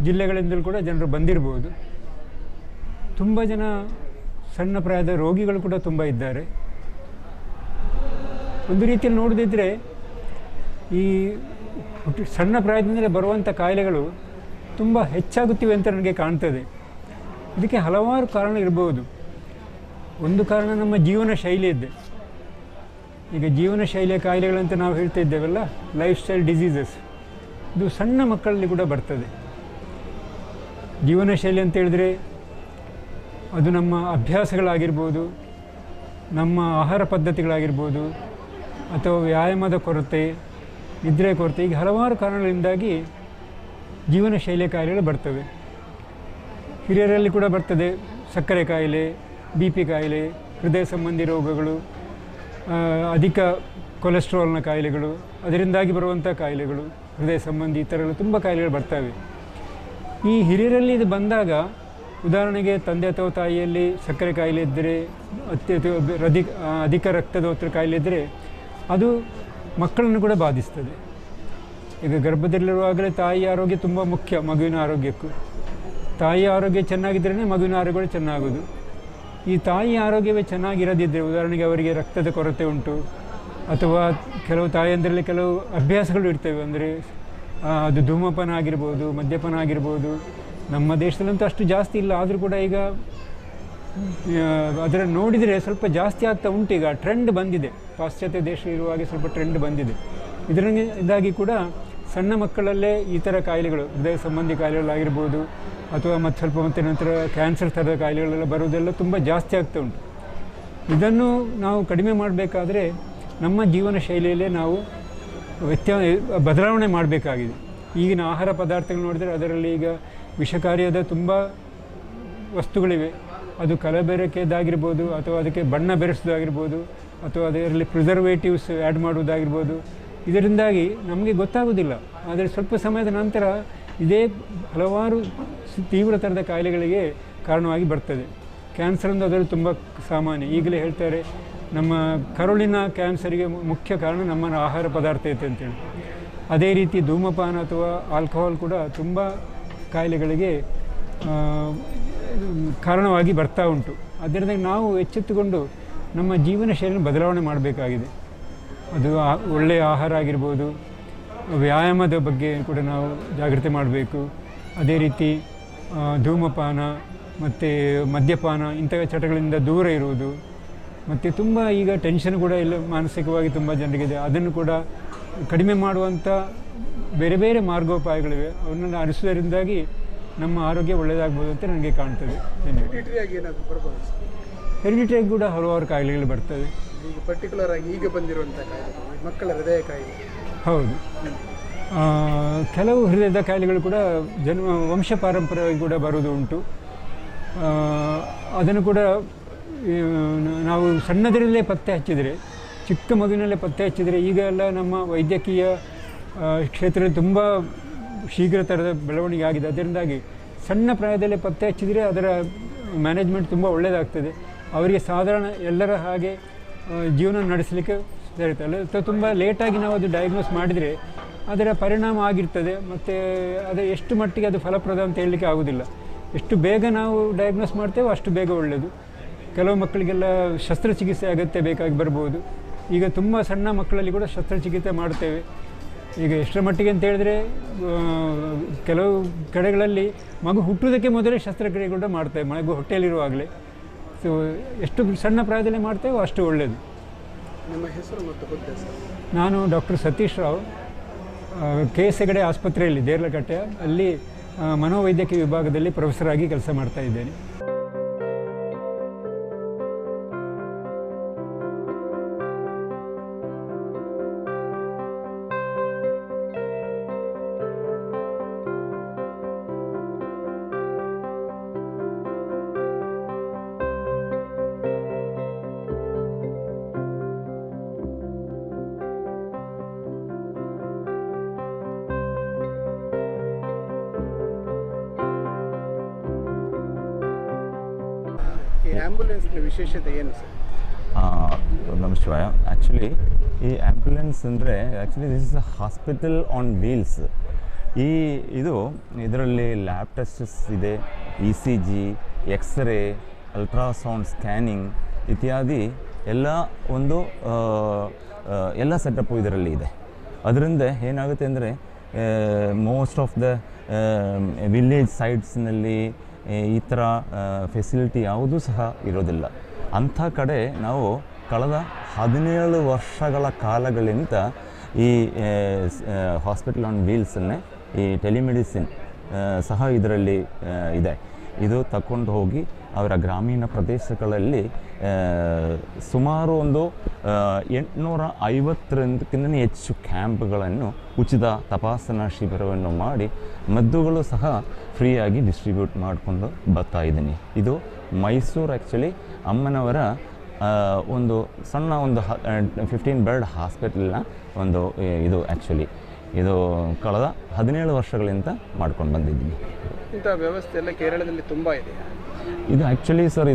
ಜಿಲ್ಲೆಗಳಿಂದಲೂ ಕೂಡ ಜನರು ಬಂದಿರ್ಬೋದು. ತುಂಬ ಜನ ಸಣ್ಣ ಪ್ರಾಯದ ರೋಗಿಗಳು ಕೂಡ ತುಂಬ ಇದ್ದಾರೆ. ಒಂದು ರೀತಿಯಲ್ಲಿ ನೋಡದಿದ್ದರೆ ಈ ಸಣ್ಣ ಪ್ರಾಯದಿಂದಲೇ ಬರುವಂಥ ಕಾಯಿಲೆಗಳು ತುಂಬ ಹೆಚ್ಚಾಗುತ್ತಿವೆ ಅಂತ ನನಗೆ ಕಾಣ್ತದೆ. ಇದಕ್ಕೆ ಹಲವಾರು ಕಾರಣ ಇರ್ಬೋದು. ಒಂದು ಕಾರಣ ನಮ್ಮ ಜೀವನ ಶೈಲಿ ಇದೆ. ಈಗ ಜೀವನ ಶೈಲಿಯ ಕಾಯಿಲೆಗಳಂತ ನಾವು ಹೇಳ್ತಾ ಇದ್ದೇವಲ್ಲ, ಲೈಫ್ ಸ್ಟೈಲ್ ಡಿಸೀಸಸ್, ಇದು ಸಣ್ಣ ಮಕ್ಕಳಲ್ಲಿ ಕೂಡ ಬರ್ತದೆ. ಜೀವನ ಶೈಲಿ ಅಂತ ಹೇಳಿದ್ರೆ ಅದು ನಮ್ಮ ಅಭ್ಯಾಸಗಳಾಗಿರ್ಬೋದು, ನಮ್ಮ ಆಹಾರ ಪದ್ಧತಿಗಳಾಗಿರ್ಬೋದು, ಅಥವಾ ವ್ಯಾಯಾಮದ ಕೊರತೆ, ನಿದ್ರೆ ಕೊರತೆ, ಈಗ ಹಲವಾರು ಕಾರಣಗಳಿಂದಾಗಿ ಜೀವನ ಶೈಲಿಯ ಕಾಯಿಲೆಗಳು ಬರ್ತವೆ. ಹಿರಿಯರಲ್ಲಿ ಕೂಡ ಬರ್ತದೆ ಸಕ್ಕರೆ ಕಾಯಿಲೆ, BP ಕಾಯಿಲೆ, ಹೃದಯ ಸಂಬಂಧಿ ರೋಗಗಳು, ಅಧಿಕ ಕೊಲೆಸ್ಟ್ರಾಲ್ನ ಕಾಯಿಲೆಗಳು, ಅದರಿಂದಾಗಿ ಬರುವಂಥ ಕಾಯಿಲೆಗಳು, ಹೃದಯ ಸಂಬಂಧಿ ಈ ಥರ ತುಂಬ ಕಾಯಿಲೆಗಳು ಬರ್ತವೆ. ಈ ಹಿರಿಯರಲ್ಲಿ ಇದು ಬಂದಾಗ, ಉದಾಹರಣೆಗೆ ತಂದೆ ಅಥವಾ ತಾಯಿಯಲ್ಲಿ ಸಕ್ಕರೆ ಕಾಯಿಲೆ ಇದ್ದರೆ, ಅಧಿಕ ರಕ್ತದೊತ್ತಡ ಕಾಯಿಲೆ ಇದ್ದರೆ ಅದು ಮಕ್ಕಳನ್ನು ಕೂಡ ಬಾಧಿಸ್ತದೆ. ಈಗ ಗರ್ಭದಲ್ಲಿರುವಾಗಲೇ ತಾಯಿಯ ಆರೋಗ್ಯ ತುಂಬ ಮುಖ್ಯ ಮಗುವಿನ ಆರೋಗ್ಯಕ್ಕೂ. ತಾಯಿಯ ಆರೋಗ್ಯ ಚೆನ್ನಾಗಿದ್ರೇ ಮಗುವಿನ ಆರೋಗ್ಯ ಚೆನ್ನಾಗೋದು. ಈ ತಾಯಿಯ ಆರೋಗ್ಯವೇ ಚೆನ್ನಾಗಿರದಿದ್ದರೆ, ಉದಾಹರಣೆಗೆ ಅವರಿಗೆ ರಕ್ತದ ಕೊರತೆ ಉಂಟು, ಅಥವಾ ಕೆಲವು ತಾಯಿಯಂದರಲ್ಲಿ ಕೆಲವು ಅಭ್ಯಾಸಗಳು ಇರ್ತವೆ, ಅಂದರೆ ಅದು ಧೂಮಪಾನ ಆಗಿರ್ಬೋದು, ಮದ್ಯಪಾನ ಆಗಿರ್ಬೋದು. ನಮ್ಮ ದೇಶದಲ್ಲಂತೂ ಅಷ್ಟು ಜಾಸ್ತಿ ಇಲ್ಲ, ಆದರೂ ಕೂಡ ಈಗ ಅದರ ನೋಡಿದರೆ ಸ್ವಲ್ಪ ಜಾಸ್ತಿ ಆಗ್ತಾ ಉಂಟು. ಈಗ ಟ್ರೆಂಡ್ ಬಂದಿದೆ, ಪಾಶ್ಚಾತ್ಯ ದೇಶ ಇರುವಾಗೆ ಸ್ವಲ್ಪ ಟ್ರೆಂಡ್ ಬಂದಿದೆ. ಇದರಿಂದಾಗಿ ಕೂಡ ಸಣ್ಣ ಮಕ್ಕಳಲ್ಲೇ ಈ ಥರ ಕಾಯಿಲೆಗಳು, ಹೃದಯ ಸಂಬಂಧಿ ಕಾಯಿಲೆಗಳಾಗಿರ್ಬೋದು, ಅಥವಾ ಮತ್ತೆ ನಂತರ ಕ್ಯಾನ್ಸರ್ ಥರದ ಕಾಯಿಲೆಗಳೆಲ್ಲ ಬರೋದೆಲ್ಲ ತುಂಬ ಜಾಸ್ತಿ ಆಗ್ತಾ ಉಂಟು. ಇದನ್ನು ನಾವು ಕಡಿಮೆ ಮಾಡಬೇಕಾದ್ರೆ ನಮ್ಮ ಜೀವನ ಶೈಲಿಯಲ್ಲೇ ನಾವು ಬದಲಾವಣೆ ಮಾಡಬೇಕಾಗಿದೆ. ಈಗಿನ ಆಹಾರ ಪದಾರ್ಥಗಳು ನೋಡಿದರೆ ಅದರಲ್ಲಿ ಈಗ ವಿಷಕಾರಿಯಾದ ತುಂಬ ವಸ್ತುಗಳಿವೆ. ಅದು ಕಲಬೆರಕೆದಾಗಿರ್ಬೋದು, ಅಥವಾ ಅದಕ್ಕೆ ಬಣ್ಣ ಬೆರೆಸೋದಾಗಿರ್ಬೋದು, ಅಥವಾ ಅದರಲ್ಲಿ ಪ್ರಿಸರ್ವೇಟಿವ್ಸ್ ಆ್ಯಡ್ ಮಾಡುವುದಾಗಿರ್ಬೋದು. ಇದರಿಂದಾಗಿ ನಮಗೆ ಗೊತ್ತಾಗೋದಿಲ್ಲ, ಆದರೆ ಸ್ವಲ್ಪ ಸಮಯದ ನಂತರ ಇದೇ ಹಲವಾರು ತೀವ್ರ ಥರದ ಕಾಯಿಲೆಗಳಿಗೆ ಕಾರಣವಾಗಿ ಬರ್ತದೆ. ಕ್ಯಾನ್ಸರ್ ಒಂದು ಅದರಲ್ಲಿ ತುಂಬ ಸಾಮಾನ್ಯ. ಈಗಲೇ ಹೇಳ್ತಾರೆ ನಮ್ಮ ಕರುಳಿನ ಕ್ಯಾನ್ಸರಿಗೆ ಮುಖ್ಯ ಕಾರಣ ನಮ್ಮ ಆಹಾರ ಪದಾರ್ಥ ಐತೆ ಅಂತೇಳಿ. ಅದೇ ರೀತಿ ಧೂಮಪಾನ ಅಥವಾ ಆಲ್ಕೋಹಾಲ್ ಕೂಡ ತುಂಬ ಕಾಯಿಲೆಗಳಿಗೆ ಕಾರಣವಾಗಿ ಬರ್ತಾ ಉಂಟು. ಅದರಿಂದ ನಾವು ಎಚ್ಚೆತ್ತುಕೊಂಡು ನಮ್ಮ ಜೀವನ ಶೈಲಿಯನ್ನು ಬದಲಾವಣೆ ಮಾಡಬೇಕಾಗಿದೆ. ಅದು ಒಳ್ಳೆಯ ಆಹಾರ ಆಗಿರ್ಬೋದು, ವ್ಯಾಯಾಮದ ಬಗ್ಗೆ ಕೂಡ ನಾವು ಜಾಗ್ರತೆ ಮಾಡಬೇಕು. ಅದೇ ರೀತಿ ಧೂಮಪಾನ ಮತ್ತು ಮದ್ಯಪಾನ ಇಂಥ ಚಟಗಳಿಂದ ದೂರ ಇರುವುದು. ಮತ್ತು ತುಂಬ ಈಗ ಟೆನ್ಷನ್ ಕೂಡ ಇಲ್ಲ, ಮಾನಸಿಕವಾಗಿ ತುಂಬ ಜನರಿಗಿದೆ. ಅದನ್ನು ಕೂಡ ಕಡಿಮೆ ಮಾಡುವಂಥ ಬೇರೆ ಬೇರೆ ಮಾರ್ಗೋಪಾಯಗಳಿವೆ. ಅವನ್ನೆಲ್ಲ ಅನಿಸೋದ್ರಿಂದಾಗಿ ನಮ್ಮ ಆರೋಗ್ಯ ಒಳ್ಳೆಯದಾಗ್ಬೋದು ಅಂತ ನನಗೆ ಕಾಣ್ತದೆ. ಹೆರಿಡಿಟರಿಯಾಗಿ ಕೂಡ ಹಲವಾರು ಕಾಯಿಲೆಗಳು ಬರ್ತವೆ. ಈಗ ಪರ್ಟಿಕ್ಯುಲರ್ ಆಗಿ ಈಗ ಬಂದಿರುವಂಥ ಕಾಯಿಲೆ, ಮಕ್ಕಳ ಹೃದಯ ಕಾಯಿಲೆ. ಹೌದು, ಕೆಲವು ಹೃದಯದ ಕಾಯಿಲೆಗಳು ಕೂಡ ವಂಶ ಪಾರಂಪರ್ಯವಾಗಿ ಕೂಡ ಬರೋದು ಉಂಟು. ಅದನ್ನು ಕೂಡ ನಾವು ಸಣ್ಣದರಲ್ಲೇ ಪತ್ತೆ ಹಚ್ಚಿದರೆ, ಚಿಕ್ಕ ಮಗುವಿನಲ್ಲೇ ಪತ್ತೆ ಹಚ್ಚಿದರೆ, ಈಗ ಎಲ್ಲ ನಮ್ಮ ವೈದ್ಯಕೀಯ ಕ್ಷೇತ್ರದಲ್ಲಿ ತುಂಬ ಶೀಘ್ರ ಥರದ ಬೆಳವಣಿಗೆ ಆಗಿದೆ. ಅದರಿಂದಾಗಿ ಸಣ್ಣ ಪ್ರಾಯದಲ್ಲೇ ಪತ್ತೆ ಹಚ್ಚಿದರೆ ಅದರ ಮ್ಯಾನೇಜ್ಮೆಂಟ್ ತುಂಬ ಒಳ್ಳೆಯದಾಗ್ತದೆ. ಅವರಿಗೆ ಸಾಧಾರಣ ಎಲ್ಲರ ಹಾಗೆ ಜೀವನ ನಡೆಸಲಿಕ್ಕೆ ಸೇರುತ್ತಲ್ಲ. ತುಂಬ ಲೇಟಾಗಿ ನಾವು ಅದು ಡಯಾಗ್ನೋಸ್ ಮಾಡಿದರೆ ಅದರ ಪರಿಣಾಮ ಆಗಿರ್ತದೆ. ಮತ್ತು ಅದು ಎಷ್ಟು ಮಟ್ಟಿಗೆ ಅದು ಫಲಪ್ರದ ಅಂತ ಹೇಳಲಿಕ್ಕೆ ಆಗೋದಿಲ್ಲ. ಎಷ್ಟು ಬೇಗ ನಾವು ಡಯಾಗ್ನೋಸ್ ಮಾಡ್ತೇವೋ ಅಷ್ಟು ಬೇಗ ಒಳ್ಳೆಯದು. ಕೆಲವು ಮಕ್ಕಳಿಗೆಲ್ಲ ಶಸ್ತ್ರಚಿಕಿತ್ಸೆ ಅಗತ್ಯ ಬೇಕಾಗಿ ಬರ್ಬೋದು. ಈಗ ತುಂಬ ಸಣ್ಣ ಮಕ್ಕಳಲ್ಲಿ ಕೂಡ ಶಸ್ತ್ರಚಿಕಿತ್ಸೆ ಮಾಡ್ತೇವೆ. ಈಗ ಎಷ್ಟರ ಮಟ್ಟಿಗೆ ಅಂತ ಹೇಳಿದ್ರೆ ಕೆಲವು ಕಡೆಗಳಲ್ಲಿ ಮಗು ಹುಟ್ಟುವುದಕ್ಕೆ ಮೊದಲೇ ಶಸ್ತ್ರಕ್ರಿಯೆ ಕೂಡ ಮಾಡ್ತೇವೆ, ಮಗು ಹೊಟ್ಟೆಯಲ್ಲಿರುವಾಗಲೇ. ಸೊ ಎಷ್ಟು ಸಣ್ಣ ಪ್ರಾಯದಲ್ಲೇ ಮಾಡ್ತೇವೋ ಅಷ್ಟು ಒಳ್ಳೆಯದು. ನಿಮ್ಮ ಹೆಸರು ಮತ್ತು ಹುದ್ದೆ ಸರ್? ನಾನು ಡಾಕ್ಟರ್ ಸತೀಶ್ ರಾವ್, KS ಹೆಗಡೆ ಆಸ್ಪತ್ರೆಯಲ್ಲಿ ದೇರ್ಲಕಟ್ಟೆ ಅಲ್ಲಿ ಮನೋವೈದ್ಯಕೀಯ ವಿಭಾಗದಲ್ಲಿ ಪ್ರೊಫೆಸರ್ ಆಗಿ ಕೆಲಸ ಮಾಡ್ತಾ ಇದ್ದೇನೆ. ಈ ಆ್ಯಂಬುಲೆನ್ಸ್ನ ವಿಶೇಷತೆ ಏನು ಸರ್? ನಮಸ್ಕಾರ. ಆ್ಯಕ್ಚುಲಿ ಈ ಆ್ಯಂಬುಲೆನ್ಸ್ ಅಂದರೆ this is a hospital on wheels. ಇದರಲ್ಲಿ ಲ್ಯಾಬ್ ಟೆಸ್ಟಸ್ ಇದೆ, ECG, ಎಕ್ಸ್ರೇ, ಅಲ್ಟ್ರಾಸೌಂಡ್ ಸ್ಕ್ಯಾನಿಂಗ್ ಇತ್ಯಾದಿ ಎಲ್ಲ ಸೆಟಪ್ಪು ಇದರಲ್ಲಿ ಇದೆ. ಅದರಿಂದ ಏನಾಗುತ್ತೆ ಅಂದರೆ ಮೋಸ್ಟ್ ಆಫ್ ದ ವಿಲೇಜ್ ಸೈಡ್ಸ್ನಲ್ಲಿ ಈ ಥರ ಫೆಸಿಲಿಟಿ ಯಾವುದೂ ಸಹ ಇರೋದಿಲ್ಲ. ಅಂಥ ಕಡೆ ನಾವು ಕಳೆದ 17 ವರ್ಷಗಳ ಕಾಲಗಳಿಂದ ಈ ಹಾಸ್ಪಿಟಲ್ ಆನ್ ವೀಲ್ಸನ್ನೇ ಈ ಟೆಲಿಮೆಡಿಸಿನ್ ಸಹ ಇದರಲ್ಲಿ ಇದೆ. ಇದು ತಗೊಂಡು ಹೋಗಿ ಅವರ ಗ್ರಾಮೀಣ ಪ್ರದೇಶಗಳಲ್ಲಿ ಸುಮಾರು ಒಂದು 850ಕ್ಕಿಂತ ಹೆಚ್ಚು ಕ್ಯಾಂಪ್ಗಳನ್ನು ಉಚಿತ ತಪಾಸಣಾ ಶಿಬಿರವನ್ನು ಮಾಡಿ ಮದ್ದುಗಳು ಸಹ ಫ್ರೀಯಾಗಿ ಡಿಸ್ಟ್ರಿಬ್ಯೂಟ್ ಮಾಡಿಕೊಂಡು ಬರ್ತಾ ಇದ್ದೀನಿ. ಇದು ಮೈಸೂರು ಆ್ಯಕ್ಚುಲಿ ಅಮ್ಮನವರ ಒಂದು ಸಣ್ಣ ಒಂದು 15 ಬೆಡ್ ಹಾಸ್ಪಿಟಲ್ನ ಒಂದು ಇದು ಆ್ಯಕ್ಚುಲಿ ಇದು ಕಳೆದ 17 ವರ್ಷಗಳಿಂದ ಮಾಡ್ಕೊಂಡು ಬಂದಿದ್ದೀನಿ. ಇಂಥ ವ್ಯವಸ್ಥೆ ಎಲ್ಲ ಕೇರಳದಲ್ಲಿ ತುಂಬ ಇದೆ. ಇದು ಆ್ಯಕ್ಚುಲಿ ಸರ್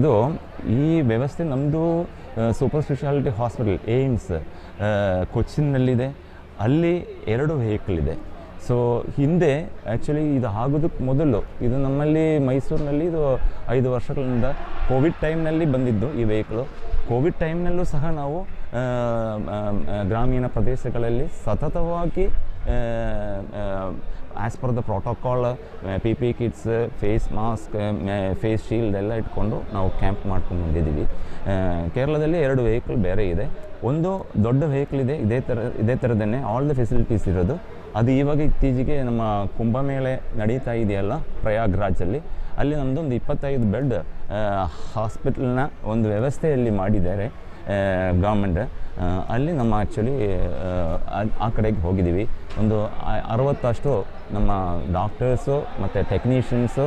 ಈ ವ್ಯವಸ್ಥೆ ನಮ್ಮದು ಸೂಪರ್ ಸ್ಪೆಷಾಲಿಟಿ ಹಾಸ್ಪಿಟಲ್ ಏಮ್ಸ್ ಕೊಚ್ಚಿನ್ನಲ್ಲಿದೆ. ಅಲ್ಲಿ 2 ವೆಹಿಕಲ್ ಇದೆ. ಸೊ ಹಿಂದೆ ಆ್ಯಕ್ಚುಲಿ ಇದು ಆಗೋದಕ್ಕೆ ಮೊದಲು ಇದು ನಮ್ಮಲ್ಲಿ ಮೈಸೂರಿನಲ್ಲಿ ಇದು 5 ವರ್ಷಗಳಿಂದ ಕೋವಿಡ್ ಟೈಮ್ನಲ್ಲಿ ಬಂದಿದ್ದು ಈ ವೆಹಿಕಲು. ಕೋವಿಡ್ ಟೈಮ್ನಲ್ಲೂ ಸಹ ನಾವು ಗ್ರಾಮೀಣ ಪ್ರದೇಶಗಳಲ್ಲಿ ಸತತವಾಗಿ as per the protocol PPE kits, face mask, face shield ಎಲ್ಲ ಇಟ್ಕೊಂಡು ನಾವು ಕ್ಯಾಂಪ್ ಮಾಡ್ಕೊಂಡು ಬಂದಿದ್ದೀವಿ. ಕೇರಳದಲ್ಲಿ 2 ವೆಹಿಕಲ್ ಬೇರೆ ಇದೆ. ಒಂದು ದೊಡ್ಡ ವೆಹಿಕಲ್ ಇದೆ, ಇದೇ ಥರದೇ ಆಲ್ ದ ಫೆಸಿಲಿಟೀಸ್ ಇರೋದು. ಅದು ಇವಾಗ ಇತ್ತೀಚೆಗೆ ನಮ್ಮ ಕುಂಭಮೇಳೆ ನಡೀತಾ ಇದೆಯಲ್ಲ ಪ್ರಯಾಗ್ರಾಜಲ್ಲಿ, ಅಲ್ಲಿ ನಮ್ಮದೊಂದು 25 ಬೆಡ್ ಹಾಸ್ಪಿಟಲ್ನ ಒಂದು ವ್ಯವಸ್ಥೆಯಲ್ಲಿ ಮಾಡಿದ್ದಾರೆ ಗೌರ್ಮೆಂಟ್. ಅಲ್ಲಿ ನಮ್ಮ ಆ್ಯಕ್ಚುಲಿ ಆ ಕಡೆಗೆ ಹೋಗಿದ್ದೀವಿ. ಒಂದು 60 ನಮ್ಮ ಡಾಕ್ಟರ್ಸು ಮತ್ತು ಟೆಕ್ನಿಷಿಯನ್ಸು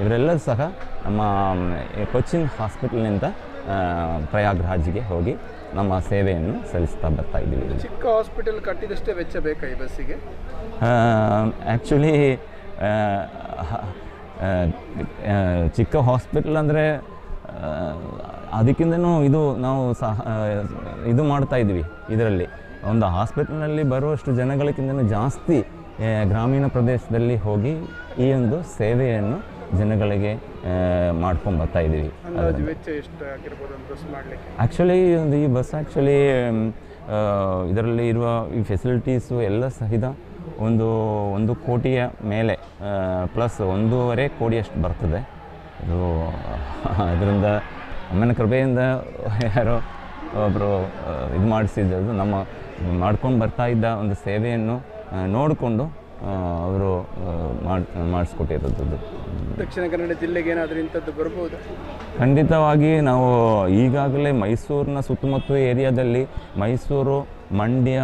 ಇವರೆಲ್ಲ ಸಹ ನಮ್ಮ ಕೊಚ್ಚಿನ್ ಹಾಸ್ಪಿಟಲ್ನಿಂದ ಪ್ರಯಾಗ್ರಾಜ್ಗೆ ಹೋಗಿ ನಮ್ಮ ಸೇವೆಯನ್ನು ಸಲ್ಲಿಸ್ತಾ ಬರ್ತಾ ಇದ್ದೀವಿ. ಚಿಕ್ಕ ಹಾಸ್ಪಿಟಲ್ ಕಟ್ಟಿದಷ್ಟೇ ವೆಚ್ಚ ಬೇಕಾ ಈ ಬಸ್ಸಿಗೆ? ಆ್ಯಕ್ಚುಲಿ ಚಿಕ್ಕ ಹಾಸ್ಪಿಟಲ್ ಅಂದರೆ ಅದಕ್ಕಿಂತನೂ ಇದು ನಾವು ಸಹ ಇದು ಮಾಡ್ತಾಯಿದ್ವಿ. ಇದರಲ್ಲಿ ಒಂದು ಹಾಸ್ಪಿಟಲ್ನಲ್ಲಿ ಬರುವಷ್ಟು ಜನಗಳಿಗಿಂತನೂ ಜಾಸ್ತಿ ಗ್ರಾಮೀಣ ಪ್ರದೇಶದಲ್ಲಿ ಹೋಗಿ ಈ ಒಂದು ಸೇವೆಯನ್ನು ಜನಗಳಿಗೆ ಮಾಡ್ಕೊಂಡು ಬರ್ತಾ ಇದ್ದೀವಿ. ಆ್ಯಕ್ಚುಲಿ ಈ ಬಸ್ ಆ್ಯಕ್ಚುಲಿ ಇದರಲ್ಲಿ ಇರುವ ಈ ಫೆಸಿಲಿಟೀಸು ಎಲ್ಲ ಸಹಿತ ಒಂದು ಕೋಟಿಯ ಮೇಲೆ ಪ್ಲಸ್ 1.5 ಕೋಟಿಯಷ್ಟು ಬರ್ತದೆ. ಇದರಿಂದ ಅಮ್ಮನ ಕೃಪೆಯಿಂದ ಯಾರೋ ಒಬ್ಬರು ಇದು ಮಾಡಿಸಿದ್ದು ನಮ್ಮ ಮಾಡ್ಕೊಂಡು ಬರ್ತಾ ಇದ್ದ ಒಂದು ಸೇವೆಯನ್ನು ನೋಡಿಕೊಂಡು ಅವರು ಮಾಡಿಸ್ಕೊಟ್ಟಿರೋದು. ದಕ್ಷಿಣ ಕನ್ನಡ ಜಿಲ್ಲೆಗೆ ಏನಾದರೂ ಇಂಥದ್ದು ಬರ್ಬೋದು? ಖಂಡಿತವಾಗಿ ನಾವು ಈಗಾಗಲೇ ಮೈಸೂರಿನ ಸುತ್ತಮುತ್ತ ಏರಿಯಾದಲ್ಲಿ ಮೈಸೂರು, ಮಂಡ್ಯ,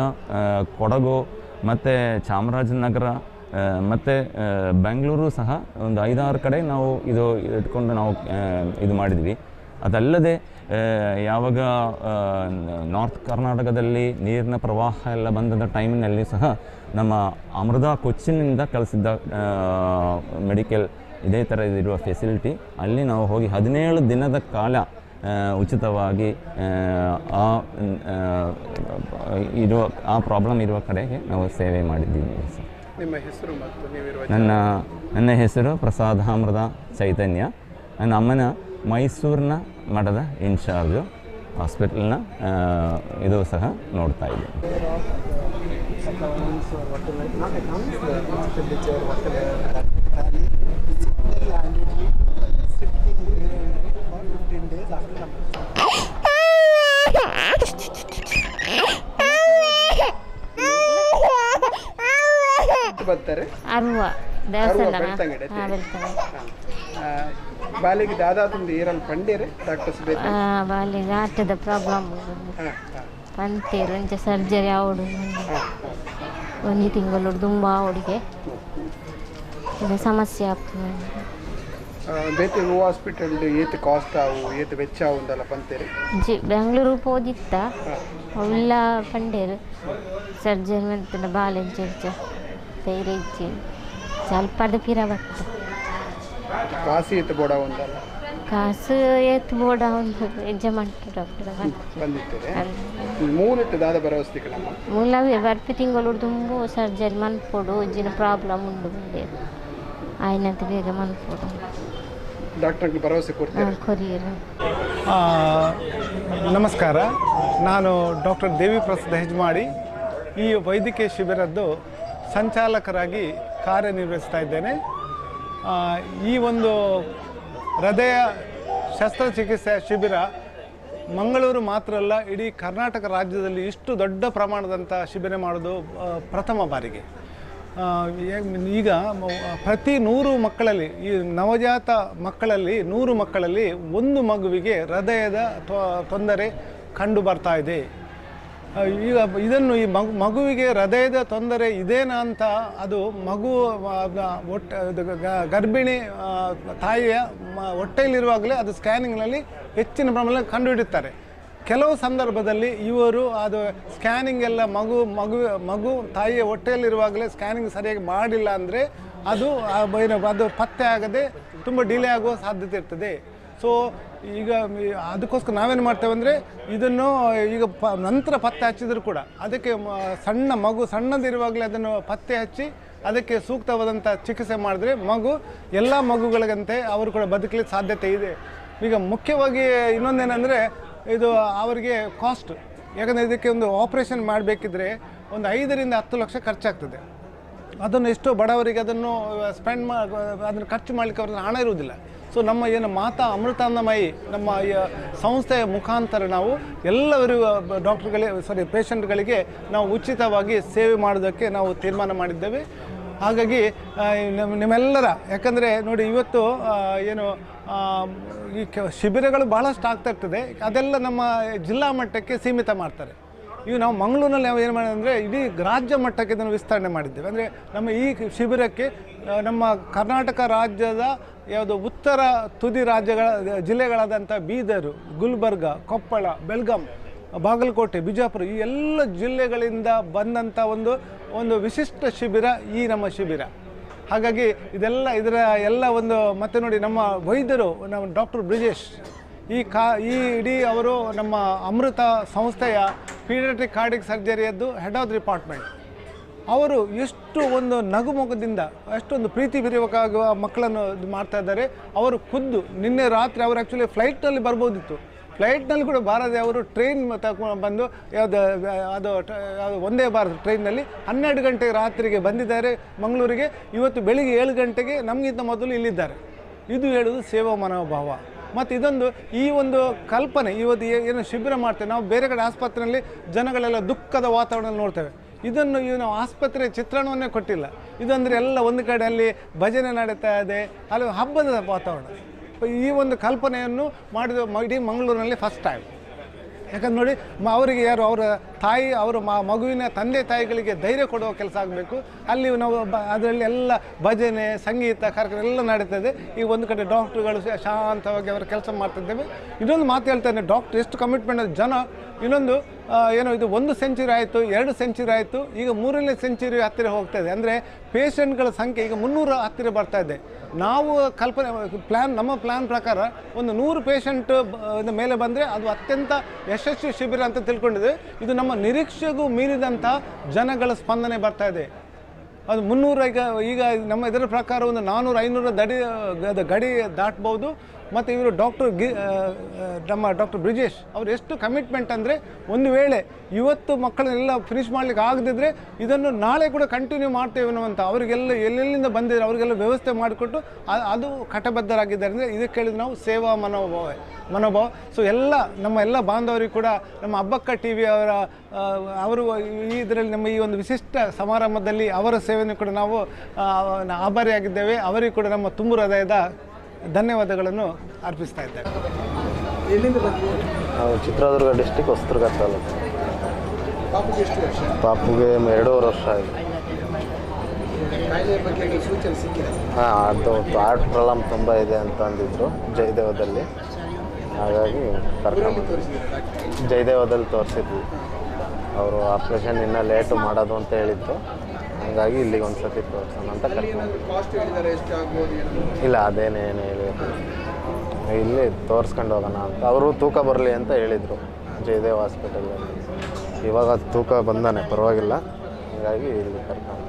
ಕೊಡಗು ಮತ್ತು ಚಾಮರಾಜನಗರ ಮತ್ತು ಬೆಂಗಳೂರು ಸಹ ಒಂದು 5-6 ಕಡೆ ನಾವು ಇದು ಇಟ್ಕೊಂಡು ನಾವು ಇದು ಮಾಡಿದ್ವಿ. ಅದಲ್ಲದೆ ಯಾವಾಗ ನಾರ್ತ್ ಕರ್ನಾಟಕದಲ್ಲಿ ನೀರಿನ ಪ್ರವಾಹ ಎಲ್ಲ ಬಂದ ಟೈಮಿನಲ್ಲಿ ಸಹ ನಮ್ಮ ಅಮೃತ ಕೊಚ್ಚಿನಿಂದ ಕಳಿಸಿದ್ದ ಮೆಡಿಕಲ್ ಇದೇ ಥರ ಇರುವ ಫೆಸಿಲಿಟಿ ಅಲ್ಲಿ ನಾವು ಹೋಗಿ 17 ದಿನದ ಕಾಲ ಉಚಿತವಾಗಿ ಆ ಪ್ರಾಬ್ಲಮ್ ಇರುವ ಕಡೆಗೆ ನಾವು ಸೇವೆ ಮಾಡಿದ್ದೀವಿ. ನಿಮ್ಮ ಹೆಸರು ಮತ್ತು ನೀವಿರುವ? ನನ್ನ ಹೆಸರು ಪ್ರಸಾದಾಮೃತ ಚೈತನ್ಯ. ನನ್ನ ಅಮ್ಮನ ಮೈಸೂರಿನ ಮಠದ ಇನ್ಚಾರ್ಜು ಹಾಸ್ಪಿಟಲ್ನ ಇದು ಸಹ ನೋಡ್ತಾ ಇದ್ದೀನಿ. once or whatever, not accounts, expenditure, whatever, tally, single-handedly sitting there for 15 days after numbers. ಬರ್ತಾರೆ ಬಾಲಿಗೆ ದಾದಾತುಂದು ಏರಲ್ ಪಂಡೇರೆ ಡಾಕ್ಟರ್ಸ್ ಬೇಕು ಬಾಲಿಗೆ ಆಟದ ಪ್ರಾಬ್ಲಮ್ ಪಂತೇರು ಇಂಚ ಸರ್ಜರಿ ಆವಡು ಒಂದು ತಿಂಗಳು ತುಂಬ ಅವಳಿಗೆ ಸಮಸ್ಯೆ ಆಗ್ತದೆ ಬೇತೆ ಹೂ ಹಾಸ್ಪಿಟಲ್ ಏತ್ ಕಾಸ್ಟ್ ಆವು ಏತ್ ವೆಚ್ಚ ಆವುಂದಲ್ಲ ಪಂತೇರಿ ಜಿ ಬೆಂಗಳೂರು ಹೋದಿತ್ತ ಅವೆಲ್ಲ ಪಂಡೇರು ಸರ್ಜರಿ ಮಂತ ಬಾಲೆಂಚ ತೈರೆ ಇಚ್ಚಿ ಸ್ವಲ್ಪ ಅದು ಪಿರ ಬತ್ತ ಕಾಸು ಏತ್ ಬೋಡ ಒಂದಲ್ಲ ಕಾಸು ಏತ್ ಬೋಡ ಒಂದು ಯಜಮಾನ್ರು ಡಾಕ್ಟರ್ ಬಂದಿರ್ತಾರೆ ಮೂಲಿಟ್ಟು ದಾದ ಭರವಸೆ ನಮ್ಮ ಮೂಲವೇ ಬರ್ಪಿ ತಿಂಗಳು ತುಂಬ ಸರ್ಜರಿ ಮನ್ಪೋಡು ಇಜ್ಜಿನ ಪ್ರಾಬ್ಲಮ್ ಉಂಡು ಬಂದೆ ಆಯ್ನಂತ ಬೇಗ ಮನ್ಪೋಡು ಡಾಕ್ಟರ್ಗೆ ಭರವಸೆ ಕೊಡ್ತಾರೆ ಕೊರಿಯರು. ನಮಸ್ಕಾರ, ನಾನು ಡಾಕ್ಟರ್ ದೇವಿ ಪ್ರಸಾದ್ ಹೆಜ್ಮಾಡಿ ಈ ವೈದ್ಯಕೀಯ ಶಿಬಿರದ್ದು ಸಂಚಾಲಕರಾಗಿ ಕಾರ್ಯನಿರ್ವಹಿಸ್ತಾ ಇದ್ದೇನೆ. ಈ ಒಂದು ಹೃದಯ ಶಸ್ತ್ರಚಿಕಿತ್ಸೆ ಶಿಬಿರ ಮಂಗಳೂರು ಮಾತ್ರ ಅಲ್ಲ, ಇಡೀ ಕರ್ನಾಟಕ ರಾಜ್ಯದಲ್ಲಿ ಇಷ್ಟು ದೊಡ್ಡ ಪ್ರಮಾಣದಂಥ ಶಿಬಿರ ಮಾಡೋದು ಪ್ರಥಮ ಬಾರಿಗೆ. ಈಗ ಪ್ರತಿ 100 ಮಕ್ಕಳಲ್ಲಿ, ಈ ನವಜಾತ ಮಕ್ಕಳಲ್ಲಿ 100 ಮಕ್ಕಳಲ್ಲಿ ಒಂದು ಮಗುವಿಗೆ ಹೃದಯದ ತೊಂದರೆ ಕಂಡು ಬರ್ತಾ ಇದೆ. ಈಗ ಇದನ್ನು ಈ ಮಗುವಿಗೆ ಹೃದಯದ ತೊಂದರೆ ಇದೇನಾ ಅಂತ ಅದು ಮಗು ಗರ್ಭಿಣಿ ತಾಯಿಯ ಹೊಟ್ಟೆಯಲ್ಲಿರುವಾಗಲೇ ಅದು ಸ್ಕ್ಯಾನಿಂಗ್ನಲ್ಲಿ ಹೆಚ್ಚಿನ ಪ್ರಮಾಣದಲ್ಲಿ ಕಂಡುಹಿಡಿಯುತ್ತಾರೆ. ಕೆಲವು ಸಂದರ್ಭದಲ್ಲಿ ಇವರು ಅದು ಸ್ಕ್ಯಾನಿಂಗ್ ಎಲ್ಲ ಮಗು ತಾಯಿಯ ಹೊಟ್ಟೆಯಲ್ಲಿರುವಾಗಲೇ ಸ್ಕ್ಯಾನಿಂಗ್ ಸರಿಯಾಗಿ ಮಾಡಿಲ್ಲ ಅಂದರೆ ಅದು ಪತ್ತೆ ಆಗದೆ ತುಂಬ ಡಿಲೇ ಆಗುವ ಸಾಧ್ಯತೆ ಇರ್ತದೆ. ಸೊ ಈಗ ಅದಕ್ಕೋಸ್ಕರ ನಾವೇನು ಮಾಡ್ತೇವೆ ಅಂದರೆ ಇದನ್ನು ಈಗ ನಂತರ ಪತ್ತೆ ಹಚ್ಚಿದ್ರು ಕೂಡ ಅದಕ್ಕೆ ಸಣ್ಣದಿರುವಾಗಲೇ ಅದನ್ನು ಪತ್ತೆ ಹಚ್ಚಿ ಅದಕ್ಕೆ ಸೂಕ್ತವಾದಂಥ ಚಿಕಿತ್ಸೆ ಮಾಡಿದ್ರೆ ಎಲ್ಲ ಮಗುಗಳಿಗಂತೆ ಅವರು ಕೂಡ ಬದುಕಲಿಕ್ಕೆ ಸಾಧ್ಯತೆ ಇದೆ. ಈಗ ಮುಖ್ಯವಾಗಿ ಇನ್ನೊಂದೇನೆಂದರೆ ಇದು ಅವರಿಗೆ ಕಾಸ್ಟ್, ಯಾಕಂದರೆ ಇದಕ್ಕೆ ಒಂದು ಆಪ್ರೇಷನ್ ಮಾಡಬೇಕಿದ್ರೆ ಒಂದು 5 ರಿಂದ 10 ಲಕ್ಷ ಖರ್ಚಾಗ್ತದೆ. ಅದನ್ನು ಎಷ್ಟೋ ಬಡವರಿಗೆ ಅದನ್ನು ಅದನ್ನು ಖರ್ಚು ಮಾಡಲಿಕ್ಕೆ ಅವ್ರಿಗೆ ಹಣ ಇರುವುದಿಲ್ಲ. ಸೊ ನಮ್ಮ ಏನು ಮಾತಾ ಅಮೃತಾಂದಮಯಿ ನಮ್ಮ ಸಂಸ್ಥೆಯ ಮುಖಾಂತರ ನಾವು ಎಲ್ಲರಿಗೂ ಪೇಷಂಟ್ಗಳಿಗೆ ನಾವು ಉಚಿತವಾಗಿ ಸೇವೆ ಮಾಡೋದಕ್ಕೆ ನಾವು ತೀರ್ಮಾನ ಮಾಡಿದ್ದೇವೆ. ಹಾಗಾಗಿ ನಿಮ್ಮೆಲ್ಲರ, ಯಾಕಂದರೆ ನೋಡಿ ಇವತ್ತು ಏನು ಈ ಶಿಬಿರಗಳು ಭಾಳಷ್ಟು ಆಗ್ತಾ ಇರ್ತದೆ, ಅದೆಲ್ಲ ನಮ್ಮ ಜಿಲ್ಲಾ ಮಟ್ಟಕ್ಕೆ ಸೀಮಿತ ಮಾಡ್ತಾರೆ. ಈಗ ನಾವು ಮಂಗಳೂರಿನಲ್ಲಿ ನಾವು ಏನು ಮಾಡಿದೆ ಅಂದರೆ ಇಡೀ ರಾಜ್ಯ ಮಟ್ಟಕ್ಕೆ ಇದನ್ನು ವಿಸ್ತರಣೆ ಮಾಡಿದ್ದೇವೆ. ಅಂದರೆ ನಮ್ಮ ಈ ಶಿಬಿರಕ್ಕೆ ನಮ್ಮ ಕರ್ನಾಟಕ ರಾಜ್ಯದ ಉತ್ತರ ತುದಿ ಜಿಲ್ಲೆಗಳಾದಂಥ ಬೀದರು, ಗುಲ್ಬರ್ಗ, ಕೊಪ್ಪಳ, ಬೆಳಗಾಂ, ಬಾಗಲಕೋಟೆ, ಬಿಜಾಪುರ ಈ ಎಲ್ಲ ಜಿಲ್ಲೆಗಳಿಂದ ಬಂದಂಥ ಒಂದು ವಿಶಿಷ್ಟ ಶಿಬಿರ ಈ ನಮ್ಮ ಶಿಬಿರ. ಹಾಗಾಗಿ ಇದರ ಎಲ್ಲ ಮತ್ತೆ ನೋಡಿ ನಮ್ಮ ವೈದ್ಯರು, ನಮ್ಮ ಡಾಕ್ಟರ್ ಬ್ರಿಜೇಶ್ ಈ ಇಡೀ ಅವರು ನಮ್ಮ ಅಮೃತ ಸಂಸ್ಥೆಯ ಪೀಡಿಯಾಟ್ರಿಕ್ ಕಾರ್ಡಿಯಕ್ ಸರ್ಜರಿಯದ್ದು ಹೆಡ್ ಆಫ್ ದ ಡಿಪಾರ್ಟ್ಮೆಂಟ್. ಅವರು ಎಷ್ಟು ಒಂದು ನಗುಮೊಗದಿಂದ ಎಷ್ಟೊಂದು ಪ್ರೀತಿ ಬೀರಬೇಕಾಗುವ ಮಕ್ಕಳನ್ನು ಇದು ಮಾಡ್ತಾ ಇದ್ದಾರೆ. ಅವರು ಖುದ್ದು ನಿನ್ನೆ ರಾತ್ರಿ ಅವರು ಆ್ಯಕ್ಚುಲಿ ಫ್ಲೈಟ್ನಲ್ಲಿ ಬರ್ಬೋದಿತ್ತು, ಫ್ಲೈಟ್ನಲ್ಲಿ ಕೂಡ ಬಾರದೆ ಅವರು ಟ್ರೈನ್ ತಗೊಂಡು ಬಂದು ಅದು ಒಂದೇ ಭಾರತ್ ಟ್ರೈನ್ನಲ್ಲಿ 12 ಗಂಟೆ ರಾತ್ರಿಗೆ ಬಂದಿದ್ದಾರೆ ಮಂಗಳೂರಿಗೆ. ಇವತ್ತು ಬೆಳಿಗ್ಗೆ 7 ಗಂಟೆಗೆ ನಮಗಿಂತ ಮೊದಲು ಇಲ್ಲಿದ್ದಾರೆ. ಇದು ಹೇಳೋದು ಸೇವಾ ಮನೋಭಾವ. ಮತ್ತು ಇದೊಂದು ಈ ಒಂದು ಕಲ್ಪನೆ ಇವತ್ತು ಏನು ಶಿಬಿರ ಮಾಡ್ತೇವೆ ನಾವು, ಬೇರೆ ಕಡೆ ಆಸ್ಪತ್ರೆಯಲ್ಲಿ ಜನಗಳೆಲ್ಲ ದುಃಖದ ವಾತಾವರಣದಲ್ಲಿ ನೋಡ್ತೇವೆ. ಇದನ್ನು ನಾವು ಆಸ್ಪತ್ರೆ ಚಿತ್ರಣವನ್ನೇ ಕೊಟ್ಟಿಲ್ಲ. ಇದಂದರೆ ಎಲ್ಲ ಒಂದು ಕಡೆ ಅಲ್ಲಿ ಭಜನೆ ನಡೀತಾ ಇದೆ, ಅಲ್ಲಿ ಹಬ್ಬದ ವಾತಾವರಣ. ಈ ಒಂದು ಕಲ್ಪನೆಯನ್ನು ಮಾಡಿದ ಇಡೀ ಮಂಗಳೂರಿನಲ್ಲಿ ಫಸ್ಟ್ ಟೈಮ್. ಯಾಕಂದ್ರೆ ನೋಡಿ ಅವರಿಗೆ ಯಾರು ಅವರ ತಾಯಿ ಅವರ ಮಗುವಿನ ತಂದೆ ತಾಯಿಗಳಿಗೆ ಧೈರ್ಯ ಕೊಡುವ ಕೆಲಸ ಆಗಬೇಕು. ಅಲ್ಲಿ ನಾವು ಅದರಲ್ಲಿ ಎಲ್ಲ ಭಜನೆ ಸಂಗೀತ ಕಾರ್ಯಕ್ರಮ ಎಲ್ಲ ನಡೀತದೆ. ಈಗ ಒಂದು ಕಡೆ ಡಾಕ್ಟ್ರುಗಳು ಶಾಂತವಾಗಿ ಅವರ ಕೆಲಸ ಮಾಡ್ತಿದ್ದೇವೆ. ಇನ್ನೊಂದು ಮಾತು ಹೇಳ್ತಾನೆ, ಡಾಕ್ಟ್ರ್ ಎಷ್ಟು ಕಮಿಟ್ಮೆಂಟ್ ಜನ. ಇನ್ನೊಂದು ಏನೋ ಇದು 1 ಸೆಂಚುರಿ ಆಯಿತು, 2 ಸೆಂಚುರಿ ಆಯಿತು, ಈಗ 3ನೇ ಸೆಂಚುರಿ ಹತ್ತಿರ ಹೋಗ್ತಾ ಇದೆ. ಅಂದರೆ ಪೇಷಂಟ್ಗಳ ಸಂಖ್ಯೆ ಈಗ 300 ಹತ್ತಿರ ಬರ್ತಾ ಇದೆ. ನಾವು ನಮ್ಮ ಪ್ಲ್ಯಾನ್ ಪ್ರಕಾರ ಒಂದು 100 ಪೇಷಂಟ್ ಮೇಲೆ ಬಂದರೆ ಅದು ಅತ್ಯಂತ ಯಶಸ್ವಿ ಶಿಬಿರ ಅಂತ ತಿಳ್ಕೊಂಡಿದೆ. ಇದು ನಮ್ಮ ನಿರೀಕ್ಷೆಗೂ ಮೀರಿದಂಥ ಜನಗಳ ಸ್ಪಂದನೆ ಬರ್ತಾ ಇದೆ. ಅದು 300 ಈಗ ನಮ್ಮ ಇದರ ಪ್ರಕಾರ ಒಂದು 400-500 ಗಡಿ ದಾಟ್ಬೋದು. ಮತ್ತು ಇವರು ನಮ್ಮ ಡಾಕ್ಟರ್ ಬ್ರಿಜೇಶ್ ಅವರು ಎಷ್ಟು ಕಮಿಟ್ಮೆಂಟ್ ಅಂದರೆ, ಒಂದು ವೇಳೆ ಇವತ್ತು ಮಕ್ಕಳನ್ನೆಲ್ಲ ಫಿನಿಷ್ ಮಾಡಲಿಕ್ಕೆ ಆಗದಿದ್ದರೆ ಇದನ್ನು ನಾಳೆ ಕೂಡ ಕಂಟಿನ್ಯೂ ಮಾಡ್ತೇವೆ ಅನ್ನುವಂಥ ಅವರಿಗೆಲ್ಲ ಎಲ್ಲೆಲ್ಲಿಂದ ಬಂದಿದ್ದಾರೆ ಅವರಿಗೆಲ್ಲ ವ್ಯವಸ್ಥೆ ಮಾಡಿಕೊಟ್ಟು ಅದು ಕಟಬದ್ಧರಾಗಿದ್ದಾರೆ. ಅಂದರೆ ಇದಕ್ಕೆ ಕೇಳಿದ್ರೆ ನಾವು ಸೇವಾ ಮನೋಭಾವ. ಸೊ ನಮ್ಮ ಎಲ್ಲ ಬಾಂಧವರಿಗೂ ಕೂಡ ನಮ್ಮ ಅಬ್ಬಕ್ಕ ಟಿ ವಿ ಅವರು ಇದರಲ್ಲಿ ನಮ್ಮ ಈ ಒಂದು ವಿಶಿಷ್ಟ ಸಮಾರಂಭದಲ್ಲಿ ಅವರ ಸೇವೆಯನ್ನು ಕೂಡ ನಾವು ಆಭಾರಿಯಾಗಿದ್ದೇವೆ. ಅವರಿಗೂ ಕೂಡ ನಮ್ಮ ತುಂಬು ಹೃದಯದ ಧನ್ಯವಾದಗಳನ್ನು ಅರ್ಪಿಸ್ತಾ ಇದ್ದೇವೆ. ಎಲ್ಲಿಂದ ಬಂದಿದ್ದೀವಿ? ನಾವು ಚಿತ್ರದುರ್ಗ ಡಿಸ್ಟಿಕ್ ಹೊಸದುರ್ಗ ತಾಲೂಕು. ಪಾಪುಗೆ ಎಷ್ಟು ವರ್ಷ? ಪಾಪುಗೆ 2.5 ವರ್ಷ ಆಗಿದೆ. ಕಾಯಿಲೆ ಬಗ್ಗೆ ಸೂಚನೆ ಸಿಕ್ಕಿದೆ? ಅದು ಹಾರ್ಟ್ ಪ್ರಾಬ್ಲಮ್ ತುಂಬ ಇದೆ ಅಂತ ಅಂದಿದ್ರು ಜಯದೇವದಲ್ಲಿ. ಹಾಗಾಗಿ ಜಯದೇವದಲ್ಲಿ ತೋರಿಸಿದ್ವಿ. ಅವರು ಆಪ್ರೇಷನ್ ಇನ್ನೂ ಲೇಟು ಮಾಡೋದು ಅಂತ ಹೇಳಿದ್ರು. ಹಾಗಾಗಿ ಇಲ್ಲಿಗೆ ಒಂದು ಸತಿ ತೋರಿಸೋಣ ಅಂತ ಇಲ್ಲ, ಅದೇನೇನು ಹೇಳಿದ್ರು, ಇಲ್ಲಿ ತೋರಿಸ್ಕೊಂಡು ಹೋಗೋಣ ಅಂತ. ಅವರು ತೂಕ ಬರಲಿ ಅಂತ ಹೇಳಿದರು ಜಯದೇವ್ ಹಾಸ್ಪಿಟಲಲ್ಲಿ. ಇವಾಗ ತೂಕ ಬಂದಾನೆ, ಪರವಾಗಿಲ್ಲ. ಹೀಗಾಗಿ ಇಲ್ಲಿ ಕರ್ಕೊಂಡು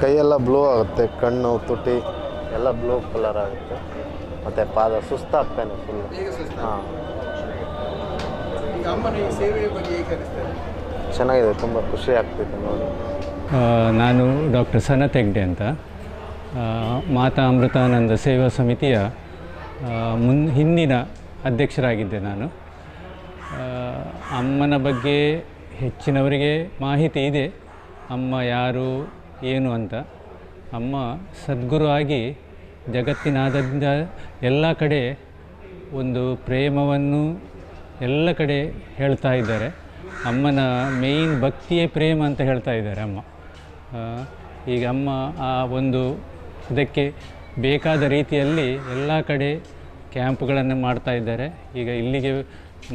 ಕೈಯೆಲ್ಲ ಬ್ಲೂ ಆಗುತ್ತೆ, ಕಣ್ಣು ತುಟಿ ಎಲ್ಲ ಬ್ಲೂ ಕಲರ್ ಆಗುತ್ತೆ, ಮತ್ತು ಪಾದ ಸುಸ್ತಾಗ್ತಾನೆ ಫುಲ್. ಹಾಂ, ಚೆನ್ನಾಗಿದೆ, ತುಂಬ ಖುಷಿ ಆಗ್ತಿದೆ ನೋಡಿ. ನಾನು ಡಾಕ್ಟರ್ ಸನತ್ ಹೆಗ್ಡೆ ಅಂತ, ಮಾತಾ ಅಮೃತಾನಂದ ಸೇವಾ ಸಮಿತಿಯ ಹಿಂದಿನ ಅಧ್ಯಕ್ಷರಾಗಿದ್ದೆ ನಾನು. ಅಮ್ಮನ ಬಗ್ಗೆ ಹೆಚ್ಚಿನವರಿಗೆ ಮಾಹಿತಿ ಇದೆ, ಅಮ್ಮ ಯಾರು ಏನು ಅಂತ. ಅಮ್ಮ ಸದ್ಗುರು ಆಗಿ ಜಗತ್ತಿನಾದ್ಯಂತ ಎಲ್ಲ ಕಡೆ ಒಂದು ಪ್ರೇಮವನ್ನು ಎಲ್ಲ ಕಡೆ ಹೇಳ್ತಾ ಇದ್ದಾರೆ. ಅಮ್ಮನ ಮೇಯ್ನ್ ಭಕ್ತಿಯೇ ಪ್ರೇಮ ಅಂತ ಹೇಳ್ತಾ ಇದ್ದಾರೆ ಅಮ್ಮ. ಈಗ ಅಮ್ಮ ಆ ಒಂದು ಅದಕ್ಕೆ ಬೇಕಾದ ರೀತಿಯಲ್ಲಿ ಎಲ್ಲ ಕಡೆ ಕ್ಯಾಂಪ್ಗಳನ್ನು ಮಾಡ್ತಾ ಇದ್ದಾರೆ. ಈಗ ಇಲ್ಲಿಗೆ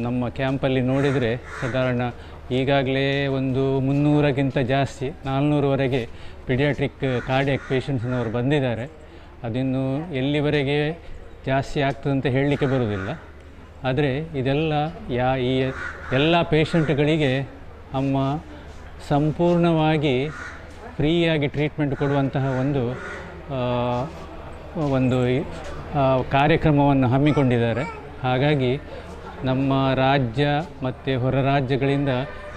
ನಮ್ಮ ಕ್ಯಾಂಪಲ್ಲಿ ನೋಡಿದರೆ ಸಾಧಾರಣ ಈಗಾಗಲೇ ಒಂದು 300ಕ್ಕಿಂತ ಜಾಸ್ತಿ 400ವರೆಗೆ ಪಿಡಿಯಾಟ್ರಿಕ್ ಕಾರ್ಡಿಯಾಕ್ ಪೇಷಂಟ್ಸ್ನವರು ಬಂದಿದ್ದಾರೆ. ಅದಿನ್ನು ಎಲ್ಲಿವರೆಗೆ ಜಾಸ್ತಿ ಆಗ್ತದೆ ಅಂತ ಹೇಳಲಿಕ್ಕೆ ಬರುವುದಿಲ್ಲ. ಆದರೆ ಇದೆಲ್ಲ ಈ ಎಲ್ಲ ಪೇಷಂಟ್ಗಳಿಗೆ ಅಮ್ಮ ಸಂಪೂರ್ಣವಾಗಿ ಫ್ರೀಯಾಗಿ ಟ್ರೀಟ್ಮೆಂಟ್ ಕೊಡುವಂತಹ ಒಂದು ಕಾರ್ಯಕ್ರಮವನ್ನು ಹಮ್ಮಿಕೊಂಡಿದ್ದಾರೆ. ಹಾಗಾಗಿ ನಮ್ಮ ರಾಜ್ಯ ಮತ್ತು ಹೊರ ರಾಜ್ಯಗಳಿಂದ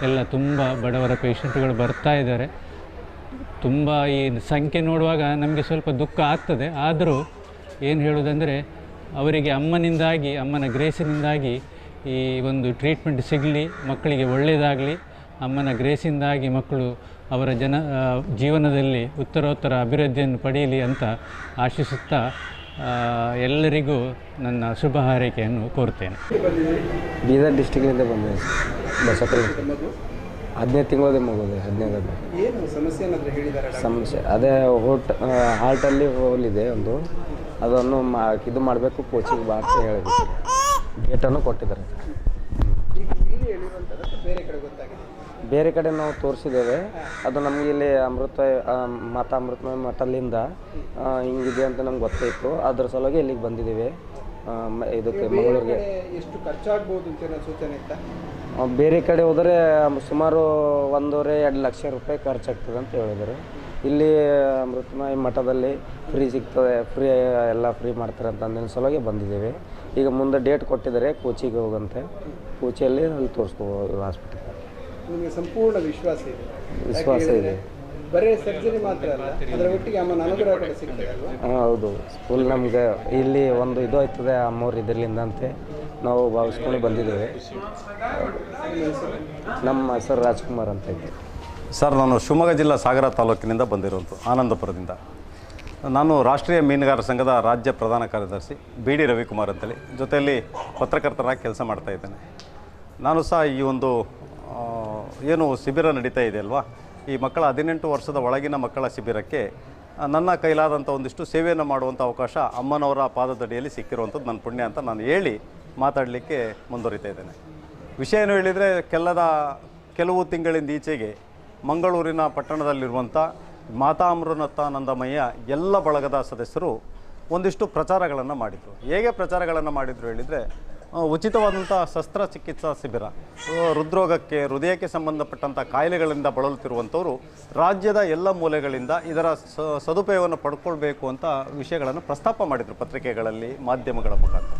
ಎಲ್ಲ ತುಂಬ ಬಡವರ ಪೇಷಂಟ್ಗಳು ಬರ್ತಾ ಇದ್ದಾರೆ. ತುಂಬ ಈ ಸಂಖ್ಯೆ ನೋಡುವಾಗ ನಮಗೆ ಸ್ವಲ್ಪ ದುಃಖ ಆಗ್ತದೆ. ಆದರೂ ಏನು ಹೇಳುವುದಂದರೆ, ಅವರಿಗೆ ಅಮ್ಮನ ಗ್ರೇಸಿನಿಂದಾಗಿ ಈ ಒಂದು ಟ್ರೀಟ್ಮೆಂಟ್ ಸಿಗಲಿ, ಮಕ್ಕಳಿಗೆ ಒಳ್ಳೆಯದಾಗಲಿ, ಅಮ್ಮನ ಗ್ರೇಸಿಂದಾಗಿ ಮಕ್ಕಳು ಅವರ ಜೀವನದಲ್ಲಿ ಉತ್ತರೋತ್ತರ ಅಭಿವೃದ್ಧಿಯನ್ನು ಪಡೆಯಲಿ ಅಂತ ಆಶಿಸುತ್ತಾ ಎಲ್ಲರಿಗೂ ನನ್ನ ಶುಭ ಹಾರೈಕೆಯನ್ನು ಕೋರ್ತೇನೆ. ಬೀದರ್ ಡಿಸ್ಟಿಕ್ನಿಂದ ಬಂದಿದೆ. ಬಸಪ್ಪ 15 ತಿಂಗಳದೇ ಮಗುದೆ. 15 ಸಮಸ್ಯೆ ಅದೇ ಹಾರ್ಟಲ್ಲಿ ಹೋಲಿದೆ ಒಂದು, ಅದನ್ನು ಇದು ಮಾಡಬೇಕು, ಕೋಚಿಂಗ್ ಬಾ ಅಂತ ಹೇಳಿದ್ರು. ಡೇಟನ್ನು ಕೊಟ್ಟಿದ್ದಾರೆ. ಬೇರೆ ಕಡೆ ನಾವು ತೋರಿಸಿದ್ದೇವೆ. ಅದು ನಮಗೆ ಇಲ್ಲಿ ಮಾತಾ ಅಮೃತಮಯ ಮಠದಿಂದ ಹಿಂಗಿದೆ ಅಂತ ನಮ್ಗೆ ಗೊತ್ತಾಯಿತು. ಅದ್ರ ಸಲುವಾಗಿ ಇಲ್ಲಿಗೆ ಬಂದಿದ್ದೀವಿ. ಇದಕ್ಕೆ ಮಂಗಳೂರಿಗೆ ಎಷ್ಟು ಖರ್ಚಾಗ್ಬೋದು ಅಂತ ಸೂಚನೆ ಇತ್ತಾ? ಬೇರೆ ಕಡೆ ಹೋದರೆ ಸುಮಾರು 1.5-2 ಲಕ್ಷ ರೂಪಾಯಿ ಖರ್ಚಾಗ್ತದೆ ಅಂತ ಹೇಳಿದರು. ಇಲ್ಲಿ ಅಮೃತಮಯ ಮಠದಲ್ಲಿ ಫ್ರೀ ಸಿಗ್ತದೆ, ಎಲ್ಲ ಫ್ರೀ ಮಾಡ್ತಾರೆ ಅಂತ ಅಂದಿನ ಸಲುವಾಗಿ ಬಂದಿದ್ದೇವೆ. ಈಗ ಮುಂದೆ ಡೇಟ್ ಕೊಟ್ಟಿದ್ದಾರೆ, ಕೋಚಿಗೆ ಹೋಗಂತೆ. ಕೋಚಿಯಲ್ಲಿ ಅಲ್ಲಿ ತೋರಿಸ್ಕೋಬೋದು ಹಾಸ್ಪಿಟಲ್. ನಿಮಗೆ ಸಂಪೂರ್ಣ ವಿಶ್ವಾಸ ಇದೆ? ವಿಶ್ವಾಸ ಇದೆ. ಬರೀ ಸರ್ಜರಿ ಮಾತ್ರ ಅಲ್ಲ, ಅದರ ಒಟ್ಟಿಗೆ ಅಮ್ಮನ ಅನುಗ್ರಹ ಕೂಡ ಸಿಗ್ತದೆ ಅಲ್ವಾ? ಹೌದು. ಫುಲ್ ನಮಗೆ ಇಲ್ಲಿ ಒಂದು ಇದು ಆಯ್ತದೆ ಅಮ್ಮವ್ರು ಇದರಿಂದ ಅಂತೆ ನಾವು ಭಾವಿಸ್ಕೊಂಡು ಬಂದಿದ್ದೇವೆ. ನಮ್ಮ ಹೆಸರು ರಾಜ್ಕುಮಾರ್ ಅಂತ ಇದ್ದೆ. ಸರ್, ನಾನು ಶಿವಮೊಗ್ಗ ಜಿಲ್ಲಾ ಸಾಗರ ತಾಲೂಕಿನಿಂದ ಬಂದಿರುವಂಥ ಆನಂದಪುರದಿಂದ. ನಾನು ರಾಷ್ಟ್ರೀಯ ಮೀನುಗಾರರ ಸಂಘದ ರಾಜ್ಯ ಪ್ರಧಾನ ಕಾರ್ಯದರ್ಶಿ BD ರವಿಕುಮಾರ್ ಅಂತೇಳಿ, ಜೊತೆಯಲ್ಲಿ ಪತ್ರಕರ್ತರಾಗಿ ಕೆಲಸ ಮಾಡ್ತಾಯಿದ್ದೇನೆ. ನಾನು ಸಹ ಈ ಒಂದು ಏನು ಶಿಬಿರ ನಡೀತಾ ಇದೆ ಅಲ್ವಾ, ಈ ಮಕ್ಕಳ 18 ವರ್ಷದ ಒಳಗಿನ ಮಕ್ಕಳ ಶಿಬಿರಕ್ಕೆ ನನ್ನ ಕೈಲಾದಂಥ ಒಂದಿಷ್ಟು ಸೇವೆಯನ್ನು ಮಾಡುವಂಥ ಅವಕಾಶ ಅಮ್ಮನವರ ಪಾದದಡಿಯಲ್ಲಿ ಸಿಕ್ಕಿರುವಂಥದ್ದು ನನ್ನ ಪುಣ್ಯ ಅಂತ ನಾನು ಹೇಳಿ ಮಾತಾಡಲಿಕ್ಕೆ ಮುಂದುವರಿತಾ ಇದ್ದೇನೆ. ವಿಷಯ ಏನು ಹೇಳಿದರೆ, ಕೆಲವು ತಿಂಗಳಿಂದ ಈಚೆಗೆ ಮಂಗಳೂರಿನ ಪಟ್ಟಣದಲ್ಲಿರುವಂಥ ಮಾತಾ ಅಮೃತಾನಂದಮಯ್ಯ ಎಲ್ಲ ಬಳಗದ ಸದಸ್ಯರು ಒಂದಿಷ್ಟು ಪ್ರಚಾರಗಳನ್ನು ಮಾಡಿದರು. ಹೇಗೆ ಪ್ರಚಾರಗಳನ್ನು ಮಾಡಿದರು ಹೇಳಿದರೆ, ಉಚಿತವಾದಂಥ ಶಸ್ತ್ರಚಿಕಿತ್ಸಾ ಶಿಬಿರ. ಹೃದ್ರೋಗಕ್ಕೆ, ಹೃದಯಕ್ಕೆ ಸಂಬಂಧಪಟ್ಟಂಥ ಕಾಯಿಲೆಗಳಿಂದ ಬಳಲುತ್ತಿರುವಂಥವರು ರಾಜ್ಯದ ಎಲ್ಲ ಮೂಲೆಗಳಿಂದ ಇದರ ಸದುಪಯೋಗವನ್ನು ಪಡ್ಕೊಳ್ಬೇಕು ಅಂತ ವಿಷಯಗಳನ್ನು ಪ್ರಸ್ತಾಪ ಮಾಡಿದರು ಪತ್ರಿಕೆಗಳಲ್ಲಿ, ಮಾಧ್ಯಮಗಳ ಮುಖಾಂತರ.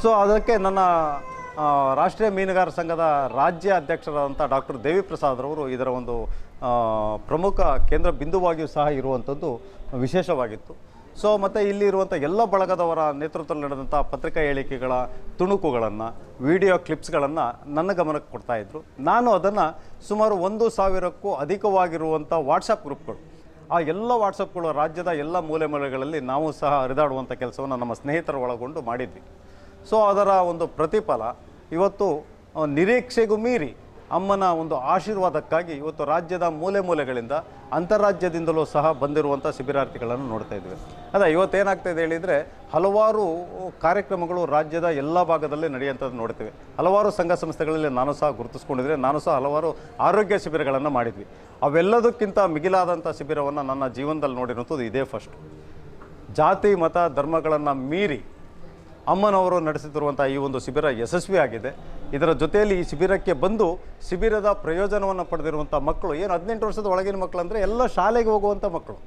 ಸೊ ಅದಕ್ಕೆ ನನ್ನ ರಾಷ್ಟ್ರೀಯ ಮೀನುಗಾರ ಸಂಘದ ರಾಜ್ಯ ಅಧ್ಯಕ್ಷರಾದಂಥ ಡಾಕ್ಟರ್ ದೇವಿ ಪ್ರಸಾದ್ ರವರು ಇದರ ಒಂದು ಪ್ರಮುಖ ಕೇಂದ್ರ ಬಿಂದುವಾಗಿಯೂ ಸಹ ಇರುವಂಥದ್ದು ವಿಶೇಷವಾಗಿತ್ತು. ಸೊ ಮತ್ತು ಇಲ್ಲಿ ಇರುವಂಥ ಎಲ್ಲ ಬಳಗದವರ ನೇತೃತ್ವದಲ್ಲಿ ನಡೆದಂಥ ಪತ್ರಿಕಾ ಹೇಳಿಕೆಗಳ ತುಣುಕುಗಳನ್ನು, ವಿಡಿಯೋ ಕ್ಲಿಪ್ಸ್ಗಳನ್ನು ನನ್ನ ಗಮನಕ್ಕೆ ಕೊಡ್ತಾಯಿದ್ರು. ನಾನು ಅದನ್ನು ಸುಮಾರು 1,000ಕ್ಕೂ ಅಧಿಕವಾಗಿರುವಂಥ ವಾಟ್ಸಪ್ ಗ್ರೂಪ್ಗಳು, ಆ ಎಲ್ಲ ವಾಟ್ಸಪ್ಗಳು ರಾಜ್ಯದ ಎಲ್ಲ ಮೂಲೆ ಮೂಲೆಗಳಲ್ಲಿ ನಾವು ಸಹ ಹರಿದಾಡುವಂಥ ಕೆಲಸವನ್ನು ನಮ್ಮ ಸ್ನೇಹಿತರ ಒಳಗೊಂಡು ಮಾಡಿದ್ವಿ. ಸೊ ಅದರ ಒಂದು ಪ್ರತಿಫಲ ಇವತ್ತು ನಿರೀಕ್ಷೆಗೂ ಮೀರಿ ಅಮ್ಮನ ಒಂದು ಆಶೀರ್ವಾದಕ್ಕಾಗಿ ಇವತ್ತು ರಾಜ್ಯದ ಮೂಲೆ ಮೂಲೆಗಳಿಂದ, ಅಂತಾರಾಜ್ಯದಿಂದಲೂ ಸಹ ಬಂದಿರುವಂಥ ಶಿಬಿರಾರ್ಥಿಗಳನ್ನು ನೋಡ್ತಾ ಇದ್ವಿ. ಅದೇ ಇವತ್ತೇನಾಗ್ತಾಯಿದೆ ಹೇಳಿದರೆ, ಹಲವಾರು ಕಾರ್ಯಕ್ರಮಗಳು ರಾಜ್ಯದ ಎಲ್ಲ ಭಾಗದಲ್ಲಿ ನಡೆಯುವಂಥದ್ದು ನೋಡ್ತೀವಿ. ಹಲವಾರು ಸಂಘ ಸಂಸ್ಥೆಗಳಲ್ಲಿ ನಾನು ಸಹ ಗುರುತಿಸ್ಕೊಂಡಿದ್ರೆ, ನಾನು ಸಹ ಹಲವಾರು ಆರೋಗ್ಯ ಶಿಬಿರಗಳನ್ನು ಮಾಡಿದ್ವಿ. ಅವೆಲ್ಲದಕ್ಕಿಂತ ಮಿಗಿಲಾದಂಥ ಶಿಬಿರವನ್ನು ನನ್ನ ಜೀವನದಲ್ಲಿ ನೋಡಿರುವಂಥದ್ದು ಇದೇ ಫಸ್ಟ್. ಜಾತಿ ಮತ ಧರ್ಮಗಳನ್ನು ಮೀರಿ ಅಮ್ಮನವರು ನಡೆಸುತ್ತಿರುವಂಥ ಈ ಒಂದು ಶಿಬಿರ ಯಶಸ್ವಿಯಾಗಿದೆ. ಇದರ ಜೊತೆಯಲ್ಲಿ ಈ ಶಿಬಿರಕ್ಕೆ ಬಂದು ಶಿಬಿರದ ಪ್ರಯೋಜನವನ್ನು ಪಡೆದಿರುವಂಥ ಮಕ್ಕಳು, ಏನು 18 ವರ್ಷದ ಒಳಗಿನ ಮಕ್ಕಳು ಅಂದರೆ ಎಲ್ಲ ಶಾಲೆಗೆ ಹೋಗುವಂಥ ಮಕ್ಕಳು.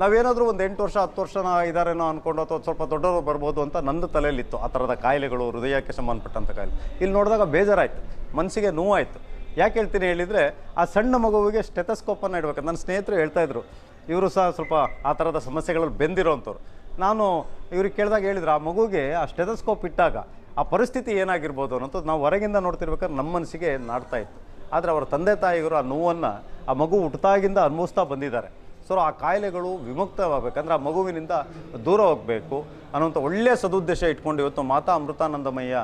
ನಾವೇನಾದರೂ ಒಂದು 8 ವರ್ಷ 10 ವರ್ಷನ ಇದ್ದಾರೇನೋ ಅಂದ್ಕೊಂಡು ಅಥವಾ ಸ್ವಲ್ಪ ದೊಡ್ಡವರು ಬರ್ಬೋದು ಅಂತ ನನ್ನ ತಲೆಯಲ್ಲಿತ್ತು. ಆ ಥರದ ಕಾಯಿಲೆಗಳು, ಹೃದಯಕ್ಕೆ ಸಂಬಂಧಪಟ್ಟಂಥ ಕಾಯಿಲೆ ಇಲ್ಲಿ ನೋಡಿದಾಗ ಬೇಜಾರಾಯಿತು, ಮನಸ್ಸಿಗೆ ನೋವಾಯಿತು. ಯಾಕೆ ಹೇಳ್ತೀನಿ ಹೇಳಿದರೆ, ಆ ಸಣ್ಣ ಮಗುವಿಗೆ ಸ್ಟೆಥೋಸ್ಕೋಪನ್ನು ಇಡಬೇಕು. ನನ್ನ ಸ್ನೇಹಿತರು ಹೇಳ್ತಾಯಿದ್ರು, ಇವರು ಸಹ ಸ್ವಲ್ಪ ಆ ಥರದ ಸಮಸ್ಯೆಗಳಲ್ಲಿ ಬೆಂದಿರೋವಂಥವ್ರು. ನಾನು ಇವ್ರಿಗೆ ಕೇಳಿದಾಗ ಹೇಳಿದ್ರು, ಆ ಮಗುಗೆ ಆ ಸ್ಟೆಥೋಸ್ಕೋಪ್ ಇಟ್ಟಾಗ ಆ ಪರಿಸ್ಥಿತಿ ಏನಾಗಿರ್ಬೋದು ಅನ್ನೋದು ನಾವು ಹೊರಗಿಂದ ನೋಡ್ತಿರ್ಬೇಕಾದ್ರೆ ನಮ್ಮ ಮನಸ್ಸಿಗೆ ನಾಡ್ತಾ ಇತ್ತು. ಆದರೆ ಅವರ ತಂದೆ ತಾಯಿಗರು ಆ ನೋವನ್ನು ಆ ಮಗು ಹುಟ್ಟಿದಾಗಿಂದ ಅನುಭವಿಸ್ತಾ ಬಂದಿದ್ದಾರೆ. ಸೊ ಆ ಕಾಯಿಲೆಗಳು ವಿಮುಕ್ತವಾಗಬೇಕಂದ್ರೆ ಆ ಮಗುವಿನಿಂದ ದೂರ ಹೋಗಬೇಕು ಅನ್ನೋಂಥ ಒಳ್ಳೆಯ ಸದುದ್ದೇಶ ಇಟ್ಕೊಂಡು ಇವತ್ತು ಮಾತಾ ಅಮೃತಾನಂದಮಯ್ಯ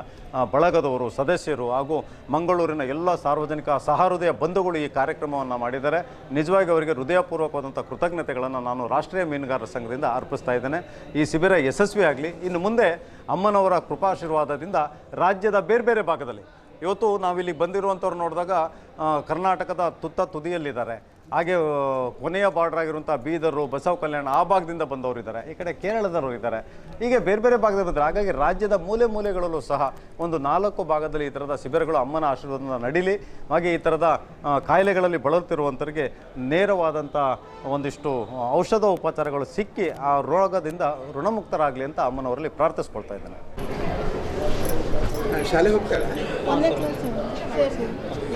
ಬಳಗದವರು, ಸದಸ್ಯರು ಹಾಗೂ ಮಂಗಳೂರಿನ ಎಲ್ಲ ಸಾರ್ವಜನಿಕ ಸಹೃದಯ ಬಂಧುಗಳು ಈ ಕಾರ್ಯಕ್ರಮವನ್ನು ಮಾಡಿದ್ದಾರೆ. ನಿಜವಾಗಿ ಅವರಿಗೆ ಹೃದಯಪೂರ್ವಕವಾದಂಥ ಕೃತಜ್ಞತೆಗಳನ್ನು ನಾನು ರಾಷ್ಟ್ರೀಯ ಮೀನುಗಾರರ ಸಂಘದಿಂದ ಅರ್ಪಿಸ್ತಾ ಇದ್ದೇನೆ. ಈ ಶಿಬಿರ ಯಶಸ್ವಿಯಾಗಲಿ. ಇನ್ನು ಮುಂದೆ ಅಮ್ಮನವರ ಕೃಪಾಶೀರ್ವಾದದಿಂದ ರಾಜ್ಯದ ಬೇರೆ ಬೇರೆ ಭಾಗದಲ್ಲಿ, ಇವತ್ತು ನಾವಿಲ್ಲಿ ಬಂದಿರುವಂಥವ್ರು ನೋಡಿದಾಗ ಕರ್ನಾಟಕದ ತುದಿಯಲ್ಲಿದ್ದಾರೆ, ಹಾಗೆ ಕೊನೆಯ ಬಾರ್ಡರ್ ಆಗಿರುವಂಥ ಬೀದರು, ಬಸವ ಕಲ್ಯಾಣ ಆ ಭಾಗದಿಂದ ಬಂದವರು ಇದ್ದಾರೆ, ಈ ಕಡೆ ಕೇರಳದವರು ಇದ್ದಾರೆ, ಹೀಗೆ ಬೇರೆ ಬೇರೆ ಭಾಗದಲ್ಲಿ ಬಂದರೆ ಹಾಗಾಗಿ ರಾಜ್ಯದ ಮೂಲೆ ಮೂಲೆಗಳಲ್ಲೂ ಸಹ ಒಂದು 4 ಭಾಗದಲ್ಲಿ ಈ ಥರದ ಶಿಬಿರಗಳು ಅಮ್ಮನ ಆಶೀರ್ವಾದದಿಂದ ನಡೀಲಿ. ಹಾಗೆ ಈ ಥರದ ಕಾಯಿಲೆಗಳಲ್ಲಿ ಬಳಲುತ್ತಿರುವಂಥವ್ರಿಗೆ ನೇರವಾದಂಥ ಒಂದಿಷ್ಟು ಔಷಧ ಉಪಚಾರಗಳು ಸಿಕ್ಕಿ ಆ ರೋಗದಿಂದ ಋಣಮುಕ್ತರಾಗಲಿ ಅಂತ ಅಮ್ಮನವರಲ್ಲಿ ಪ್ರಾರ್ಥಿಸ್ಕೊಳ್ತಾ ಇದ್ದೇನೆ. ಶಾಲೆ ಹೋಗ್ತಾಳೆ?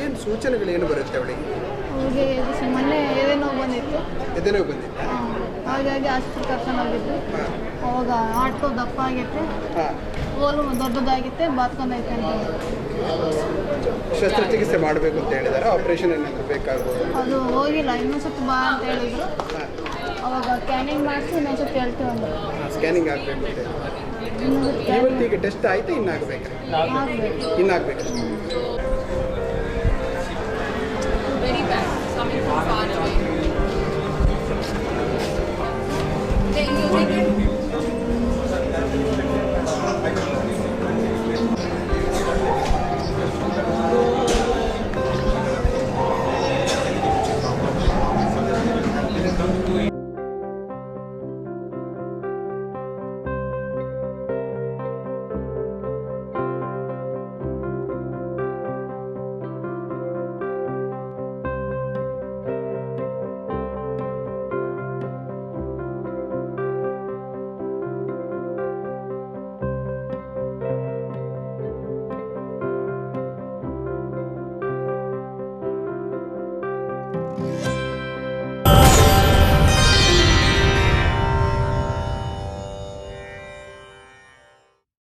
ಏನು ಸೂಚನೆಗಳು ಏನು ಬರುತ್ತೆ ಅವಳಿಗೆ? ಅವಳಿಗೆ ಮೊನ್ನೆ ಎದೆ ನೋವು ಬಂದಿತ್ತು. ಎದೆ ನೋವು ಬಂದಿತ್ತು, ಹಾಗಾಗಿ ಆಸ್ಪತ್ರೆ ಕರ್ಕೊಂಡು ಹೋಗಿದ್ದು. ಅವಾಗ ಆಟೋ ದಪ್ಪ ಆಗೈತೆ, ಓಲು ದೊಡ್ಡದಾಗಿತ್ತೆ, ಬಾತ್ಕೊಂಡೈತೆ ಅಂತ. ಶಸ್ತ್ರಚಿಕಿತ್ಸೆ ಮಾಡಬೇಕು ಅಂತ ಹೇಳಿದಾರೆ, ಆಪರೇಷನ್ ಏನಾದರೂ ಬೇಕಾಗ್ಬೋದು? ಅದು ಹೋಗಿಲ್ಲ, ಇನ್ನೊಂದ್ಸತಿ ಬಾ ಅಂತ ಹೇಳಿದ್ರು. ಅವಾಗ ಸ್ಕ್ಯಾನಿಂಗ್ ಮಾಡಿಸಿ ಇನ್ನೊಂದ್ಸತಿ ಹೇಳ್ತೀವಿ ಅಂದ್ರೆ. ಸ್ಕ್ಯಾನಿಂಗ್ ಆಗಬೇಕು ಅಂತ ಇವತ್ತಿಗೆ ಟೆಸ್ಟ್ ಆಯಿತು, ಇನ್ನಾಗಬೇಕು? ಇನ್ನಾಗಬೇಕು. Very bad, coming from far away. Thank you.